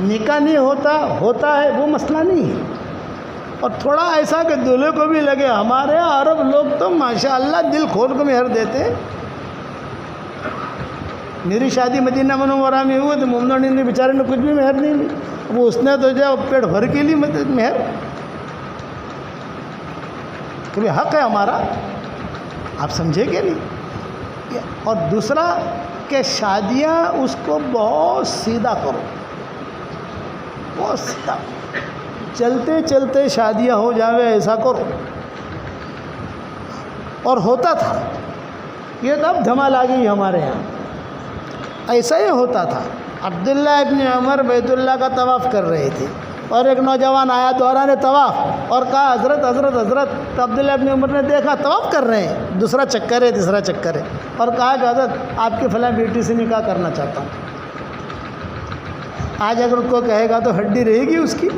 نکاح نہیں ہوتا ہے وہ مسئلہ نہیں ہے. اور تھوڑا ایسا کہ دولہے کو بھی لگے. ہمارے یہاں عرب لوگ تو ماشاءاللہ دل کھول کے مہر دیتے ہیں. میری شادی مدینہ منورہ میں ہوئی تو مومنوں نے بیچارے نے کچھ بھی مہر نہیں لی. وہ اس نے تو جو پیٹ بھر کے لی مہر. کبھی حق ہے ہمارا، آپ سمجھے کہ نہیں. اور دوسرا کہ شادیاں اس کو بہت سیدھا کرو، بہت سیدھا. چلتے چلتے شادیاں ہو جاوے ایسا کرو. اور ہوتا تھا یہ تب دھمال آ گئی ہمارے یہاں. ایسا ہی ہوتا تھا. عبداللہ ابن عمر بیت اللہ کا طواف کر رہے تھے اور ایک نوجوان آیا دوران طواف اور کہا حضرت حضرت حضرت. تو عبداللہ ابن عمر نے دیکھا طواف کر رہے ہیں، دوسرا چکر ہے تیسرا چکر ہے، اور کہا کہ حضرت آپ کی فلاں بیٹی سے نکاح کرنا چاہتا ہوں. آج اگر کوئی کہے گا تو ہڈی رہے گی اس کی.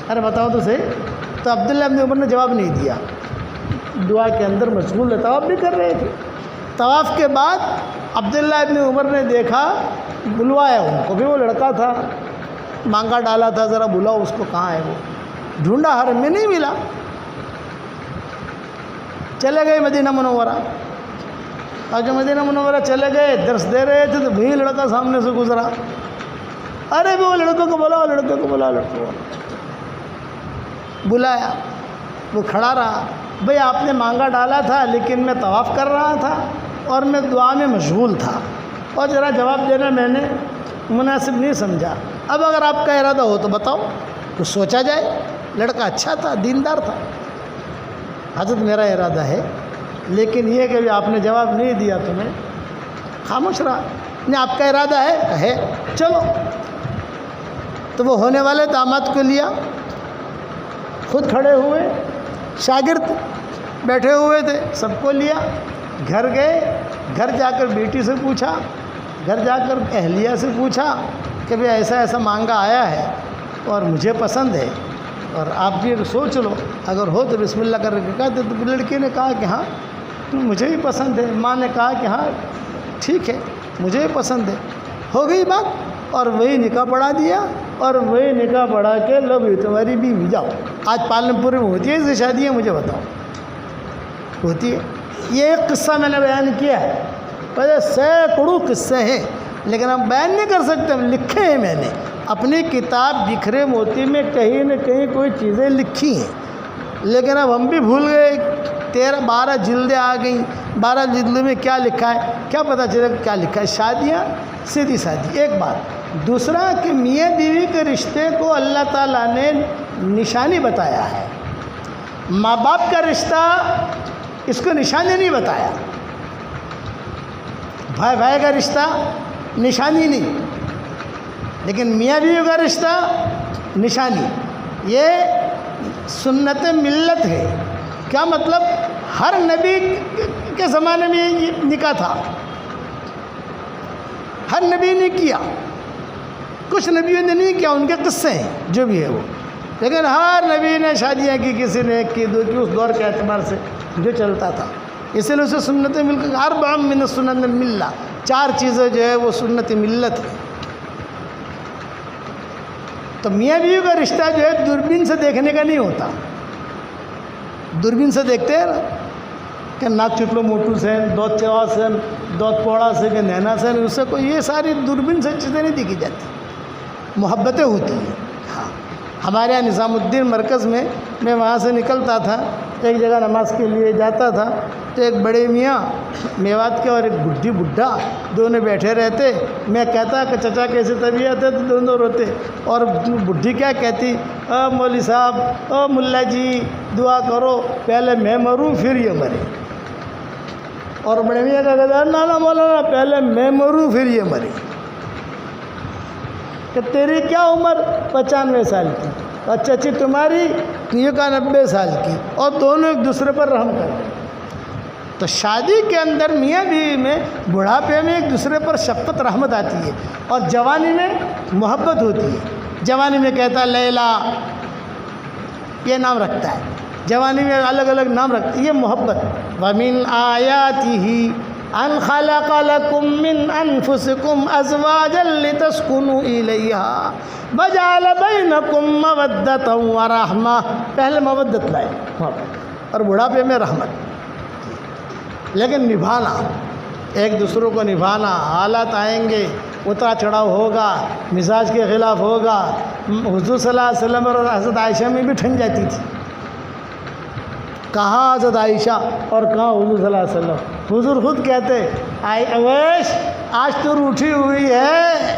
ارے بتاؤ تو صحیح. تو عبداللہ ابن عمر نے جواب نہیں دیا، دعا کے اندر مشغول ہے، طواف بھی کر رہے تھے. طواف کے بعد عبداللہ ابن عمر نے دیکھا، بلوایا ان کو بھی. وہ لڑکا تھا، مانگا ڈالا تھا، ذرا بلاؤ اس کو، کہاں ہے وہ. ڈھونڈا حرم میں نہیں ملا. چلے گئے مدینہ منورہ. اور جو مدینہ منورہ چلے گئے درس دے رہے تھے تو وہی لڑکا سامنے سے گزرا. ارے بھی وہ لڑکوں کو بلاؤ، لڑکوں کو بلاؤ، لڑکوں کو بلایا. وہ کھڑا رہا. بھئی آپ نے مانگا ڈالا تھا لیکن میں طواف کر رہا تھا اور میں دعا میں مشغول تھا اور ذرا جواب دینا میں نے مناسب نہیں سمجھا. اب اگر آپ کا ارادہ ہو تو بتاؤ، کچھ سوچا جائے. لڑکا اچھا تھا، دیندار تھا. حضرت میرا ارادہ ہے، لیکن یہ کہ آپ نے جواب نہیں دیا تو میں خاموش رہا. نہیں آپ کا ارادہ ہے چلو. تو وہ ہونے والے داماد کو لیا، خود کھڑے ہوئے، شاگرد بیٹھے ہوئے تھے، سب کو لیا. گھر گئے. گھر جا کر بیٹی سے پوچھا، گھر جا کر اہلیہ سے پوچھا کہ بھئی ایسا ایسا مانگا آیا ہے اور مجھے پسند ہے اور آپ بھی سوچ لو، اگر ہو تو بسم اللہ کر کے کہا. تو لڑکی نے کہا کہ ہاں مجھے بھی پسند ہے. ماں نے کہا کہ ہاں ٹھیک ہے مجھے بھی پسند ہے. ہو گئی بات اور وہی نکاح پڑھا دیا. اور وہی نکاح پڑھا کے لو بھی تمہاری بیوی جاؤ. آج پالن پور میں ہوتی ہے ایسی شادیاں؟ مجھے بتاؤ ہوتی ہے؟ یہ ایک قصہ میں نے بیان کیا ہے، پہلے سینکڑوں قصے ہیں لیکن ہم بیان نہیں کر سکتے، ہم لکھے ہیں. میں نے اپنی کتاب بکھرے موتی میں کہیں نہ کہیں کوئی چیزیں لکھی ہیں، لیکن اب ہم بھی بھول گئے. 12 جلدیں آ گئیں، 12 جلدوں میں کیا لکھا ہے کیا پتہ چلے کیا لکھا ہے. شادیاں سیدھی سادھی ایک بات. دوسرا کہ میاں بیوی کے رشتے کو اللہ تعالیٰ نے نشانی بتایا ہے. ماں باپ کا رشتہ اس کو نشانی نہیں بتایا، بھائی بھائی کا رشتہ نشانی نہیں، لیکن میاں بیوی کا رشتہ نشانی. یہ سنت ملت ہے. کیا مطلب؟ ہر نبی کے زمانے میں یہ نکاح تھا، ہر نبی نے کیا، کچھ نبیوں نے نہیں کیا، ان کے قصے ہیں جو بھی ہے وہ، لیکن ہر نبی نے شادیاں کی، کسی نے ایک کی دو کی، اس دور کے اعتبار سے جو چلتا تھا. اسی لیے اسے سنت ملت، اربع من سنن الملہ، 4 چیزیں جو ہے وہ سنت ملت ہے. تو میاں بیوی کا رشتہ جو ہے دوربین سے دیکھنے کا نہیں ہوتا. دوربین سے دیکھتے ہیں نا کہ ناک چکلو موٹو سین، دوت چوا سین، دوت پوڑا سے کہ نینا سین، اس سے کوئی یہ ساری دوربین سے چیزیں نہیں دیکھی جاتی، محبتیں ہوتی ہیں. ہاں ہمارے یہاں نظام الدین مرکز میں وہاں سے نکلتا تھا، ایک جگہ نماز کے لیے جاتا تھا، تو ایک بڑے میاں میوات کے اور ایک بڈھی بڈھا دونوں بیٹھے رہتے. میں کہتا کہ چچا کیسی طبیعت ہے؟ تو دونوں روتے. اور بڈھی کیا کہتی؟ مولوی صاحب، ملا جی دعا کرو، پہلے میں مروں پھر یہ مرے. اور بڑے میاں کا کہتا ہے نا مولانا پہلے میں مروں پھر یہ مرے. کہ تیری کیا عمر؟ 95 سال کی. اچھا اچھی تمہاری؟ یہ کا 90 سال کی. اور دونوں ایک دوسرے پر رحم کرتے. تو شادی کے اندر میاں بیوی میں بڑھاپے میں ایک دوسرے پر شفقت رحمت آتی ہے، اور جوانی میں محبت ہوتی ہے. جوانی میں کہتا ہے لیلا، یہ نام رکھتا ہے، جوانی میں الگ الگ نام رکھتا ہے، یہ محبت. وَمِنْ آيَاتِهِ أَنْ خَلَقَ لَكُم مِّنْ أَنفُسِكُمْ أَزْوَاجًا لِتَسْكُنُوا إِلَيْهَا وَجَعَلَ بَيْنَكُم مَّوَدَّةً وَرَحْمَةً. پہلے مودت لائے اور بڑھاپے میں رحمت. لیکن نبھانا، ایک دوسروں کو نبھانا. حالات آئیں گے، اترا چڑھاؤ ہوگا، مزاج کے خلاف ہوگا. حضور صلی اللہ علیہ وسلم اور حضرت عائشہ میں بھی ٹھن جاتی تھی. کہاں حضرت عائشہ اور کہاں حضور صلی اللہ علیہ وسلم. حضور خود کہتے اویش آج تو روٹھی ہوئی ہے.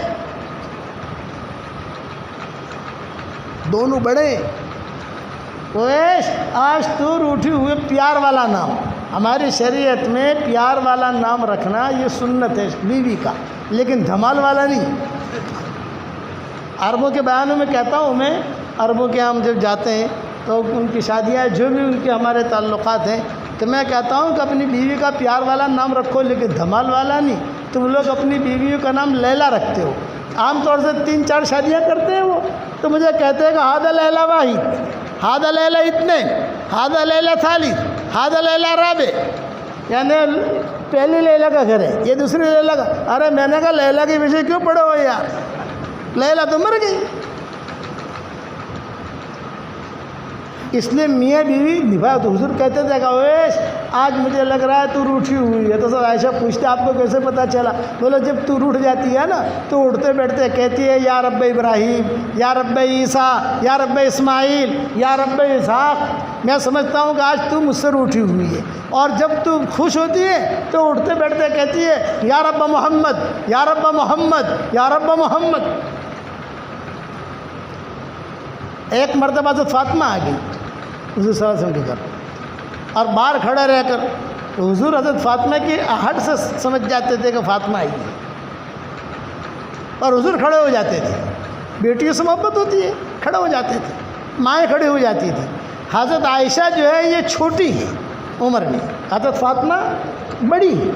دونوں بڑے، اویش آج تو روٹھی ہوئی. پیار والا نام، ہماری شریعت میں پیار والا نام رکھنا یہ سنت ہے بیوی کا، لیکن دھمال والا نہیں. عربوں کے بیانوں میں کہتا ہوں میں، عربوں کے ہم جب جاتے ہیں تو ان کی شادیاں جو بھی ان کے ہمارے تعلقات ہیں، تو میں کہتا ہوں کہ اپنی بیوی کا پیار والا نام رکھو، لیکن دھمال والا نہیں. تم لوگ اپنی بیویوں کا نام لیلا رکھتے ہو. عام طور سے 3-4 شادیاں کرتے ہیں وہ، تو مجھے کہتے ہیں کہ ہادہ لیلا واحد، ہادہ لیلا اتنے، ہادہ لیلا ثالث، ہادہ لیلا رابع. یعنی پہلی لیلا کا گھر ہے، یہ دوسری لیلا کا. ارے میں نے کہا لیلا کے پیچھے کیوں پڑے ہو یار، لیلا تو مر گئی. اس لیے میاں بیوی نبھا. تو حضور کہتے تھے کہ اویش آج مجھے لگ رہا ہے تو روٹھی ہوئی ہے. تو سر عائشہ پوچھتے آپ کو کیسے پتہ چلا؟ بولے جب تو روٹھ جاتی ہے نا تو اٹھتے بیٹھتے کہتی ہے یا رب ابراہیم، یا رب عیسیٰ، یا رب اسماعیل، یا رب اسحاق. میں سمجھتا ہوں کہ آج تو مجھ سے روٹھی ہوئی ہے. اور جب تو خوش ہوتی ہے تو اٹھتے بیٹھتے کہتی ہے یا رب محمد، یا رب محمد، یا رب محمد. ایک مرتبہ حضرت فاطمہ آ گئی حضور صلی اللہ علیہ وسلم کے گھر، اور باہر کھڑے رہ کر حضور حضرت فاطمہ کی آہٹ سے سمجھ جاتے تھے کہ فاطمہ آئی ہے، اور حضور کھڑے ہو جاتے تھے. بیٹیوں سے محبت ہوتی ہے، کھڑے ہو جاتے تھے، مائیں کھڑی ہو جاتی تھی. حضرت عائشہ جو ہے یہ چھوٹی ہے عمر میں، حضرت فاطمہ بڑی ہے.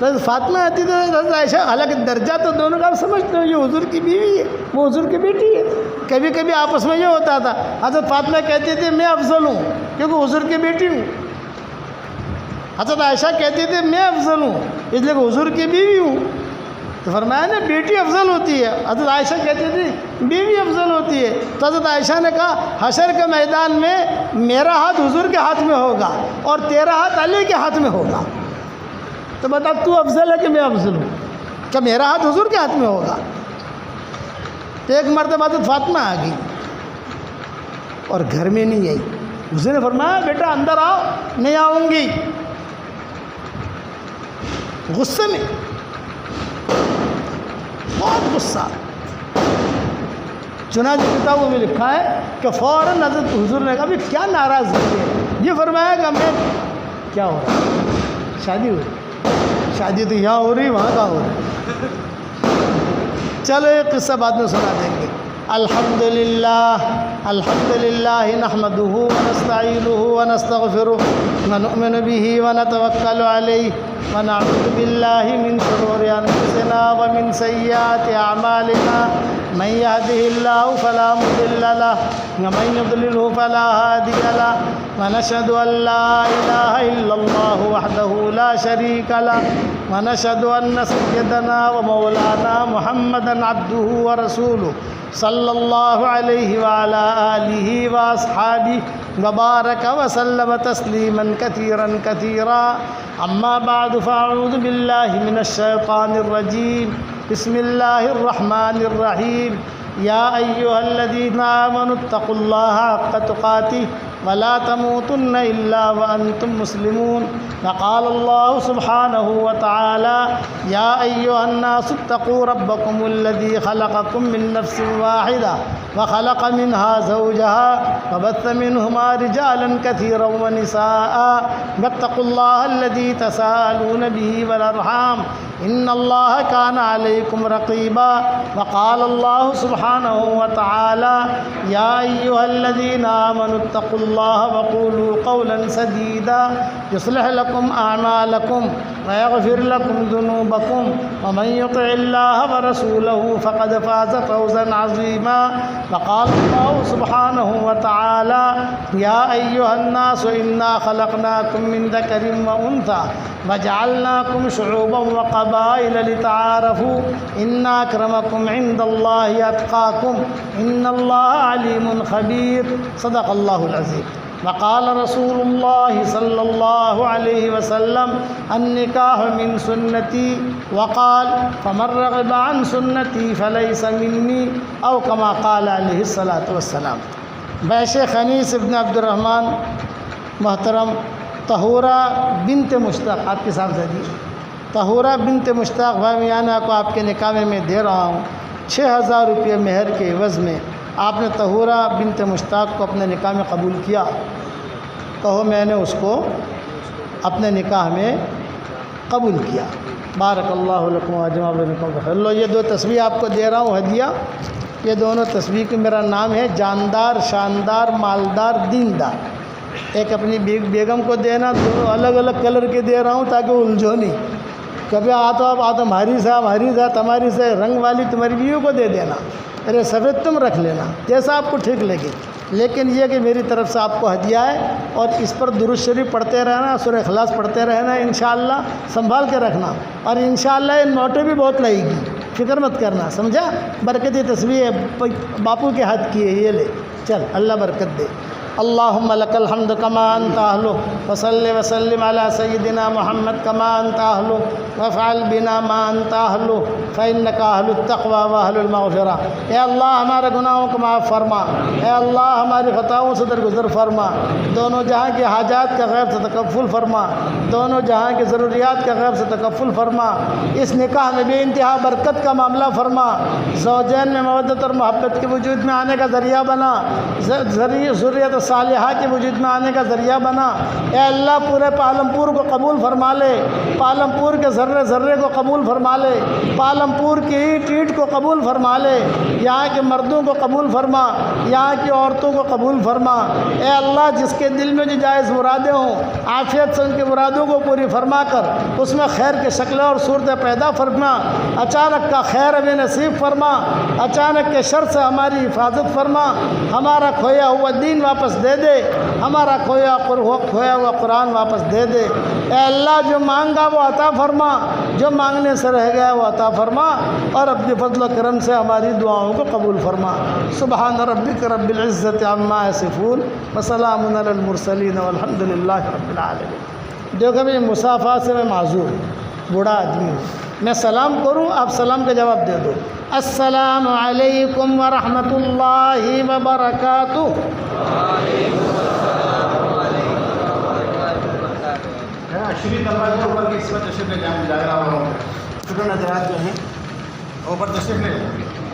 حضرت فاطمہ آتی تو حضرت عائشہ، حالانکہ درجہ تو دونوں کا آپ سمجھتے ہو، یہ حضور کی بیوی ہے، وہ حضور کی بیٹی ہے. کبھی کبھی آپس میں یہ ہوتا تھا، حضرت فاطمہ کہتی تھی میں افضل ہوں کیونکہ حضور کی بیٹی ہوں. حضرت عائشہ کہتی تھی میں افضل ہوں اس لیے کہ حضور کی بیوی ہوں. تو فرمایا نا بیٹی افضل ہوتی ہے. حضرت عائشہ کہتی تھی بیوی افضل ہوتی ہے. تو حضرت عائشہ نے کہا حشر کے میدان میں میرا ہاتھ حضور کے ہاتھ میں ہوگا اور تیرا ہاتھ علی کے ہاتھ میں ہوگا. تو بتا تو افضل ہے کہ میں افضل ہوں؟ کہ میرا ہاتھ حضور کے ہاتھ میں ہوگا. تو ایک مرتبہ حضرت فاطمہ آ گئی اور گھر میں نہیں آئی. حضور نے فرمایا بیٹا اندر آؤ. نہیں آؤں گی. غصے میں بہت غصہ. چنانچہ کتابوں میں لکھا ہے کہ فوراً حضرت حضور نے کہا بھی کیا ناراضگی ہے؟ یہ فرمایا کہ میں کیا ہو رہا ہے؟ شادی ہو رہی. شادی تو یہاں ہو رہی وہاں کہاں ہو رہی. چلو ایک قصہ بعد میں سنا دیں گے. الحمدللہ نحمده ونستعینه ونستغفره ونؤمن به ونتوکل علیہ ونعوذ باللہ من شرور انفسنا ومن سیئات اعمالنا من يهده الله فلا مضل له ومن يضلله فلا هادي له ونشهد ان لا اله الا الله وحده لا شريك له ونشهد ان سيدنا ومولانا محمدا عبده ورسوله صلی اللہ علیہ وعلى آلہ واصحابہ وبارک وسلم تسلیما کثیرا کثیرا. اما بعد فاعوذ باللہ من الشیطان الرجیم. بسم اللہ الرحمن الرحیم. یا ایہا الذین آمنوا اتقوا اللہ حق تقاتہ ولا تموتن الا وانتم مسلمون. وقال اللہ سبحانہ وتعالی یا ایہا الناس اتقوا ربکم الذی خلقکم من نفس واحدہ وخلق منها زوجها وبث منهما رجالا كثيرا ونساء واتقوا الله الذي تساءلون به والأرحام إن الله كان عليكم رقيبا. وقال الله سبحانه وتعالى يا أيها الذين آمنوا اتقوا الله وقولوا قولا سديدا يصلح لكم أعمالكم ويغفر لكم ذنوبكم ومن يطع الله ورسوله فقد فاز فوزا عظيما. وقال الله سبحانه وتعالى يا أيها الناس إنا خلقناكم من ذكر وأنثى وجعلناكم شعوبا وقبائل لتعارفوا إن أكرمكم عند الله أتقاكم إن الله عليم خبير. صدق الله العظيم. وقال رسول الله صلى الله عليه وسلم النكاح من سنتي وقال فمن رغب عن سنتي فليس مني أو كما قال عليه الصلاة والسلام. بحث خنیس ابن عبد الرحمن محترم طہورہ بنت مشتاق آپ کے ساتھ دی. طہورہ بنت مشتاق بھامیانہ کو آپ کے نکاح میں دے رہا ہوں 6000 روپے مہر کے عوض میں. آپ نے طہورہ بنت مشتاق کو اپنے نکاح میں قبول کیا؟ کہو میں نے اس کو اپنے نکاح میں قبول کیا. بارک اللہ لکم واجمع بینکم بخیر. لو یہ 2 تسبیح آپ کو دے رہا ہوں ہدیہ. یہ دونوں تسبیح کے میرا نام ہے جاندار شاندار مالدار دیندار. ایک اپنی بیگم کو دینا, دونوں الگ الگ کلر کے دے رہا ہوں تاکہ وہ الجھو نہیں. کبھی آپ ہماری صاحب ہماری سے رنگ والی تمہاری بیوی کو دے دینا, ارے سفید تم رکھ لینا جیسا آپ کو ٹھیک لگے. لیکن یہ کہ میری طرف سے آپ کو ہدیہ ہے اور اس پر درود شریف پڑھتے رہنا, سورہ اخلاص پڑھتے رہنا انشاءاللہ. سنبھال کے رکھنا اور انشاءاللہ یہ نوٹیں بھی بہت لائے گی, فکر مت کرنا, سمجھا. برکتی تصویر ہے, باپو کے ہاتھ کی ہے, یہ لے چل, اللہ برکت دے. اللہم لک الحمد کما انت اہلہ وصلی وسلم علی سیدنا محمد کما انت اہلہ وافعل بنا ما انت اہلہ فانک اہل التقوی واہل المغفرہ. اے اللہ ہمارے گناہوں کو معاف فرما, اے اللہ ہماری خطاؤں سے درگزر فرما, دونوں جہاں کی حاجات کا غیب سے تکفل فرما, دونوں جہاں کی ضروریات کا غیب سے تکفل فرما. اس نکاح میں بے انتہا برکت کا معاملہ فرما, زوجین میں مودت اور محبت کے وجود میں آنے کا ذریعہ بنا, ذریت صالحہ کے وجود میں آنے کا ذریعہ بنا. اے اللہ پورے پالمپور کو قبول فرما لے, پالمپور کے ذرے ذرے کو قبول فرما لے, پالمپور کی اینٹ اینٹ کو قبول فرما لے, یہاں کے مردوں کو قبول فرما, یہاں کی عورتوں کو قبول فرما. اے اللہ جس کے دل میں جو جائز مرادیں ہوں عافیت سے ان کی مرادوں کو پوری فرما کر اس میں خیر کی شکلیں اور صورتیں پیدا فرما. اچانک کا خیر ہمیں نصیب فرما, اچانک کے شر سے ہماری حفاظت فرما. ہمارا کھویا ہوا دین واپس دے دے, ہمارا کھویا ہوا قرآن واپس دے دے. اے اللہ جو مانگا وہ عطا فرما, جو مانگنے سے رہ گیا وہ عطا فرما اور اپنے فضل و کرم سے ہماری دعاؤں کو قبول فرما۔ سبحان ربک رب العزت عما یصفون وسلام علی المرسلین والحمد للہ رب العالمین۔ دیکھو میں مصافحہ سے میں معذور ہوں، بوڑھا آدمی ہوں، میں سلام کروں آپ سلام کا جواب دے دو۔ السلام علیکم ورحمۃ اللہ وبرکاتہ۔ شریف طلبہ جو اوپر کی اس میں تشریف لے جائیں، جاگرہ والوں چھوٹے نظرات جو ہیں اوپر تشریف لے جائیں۔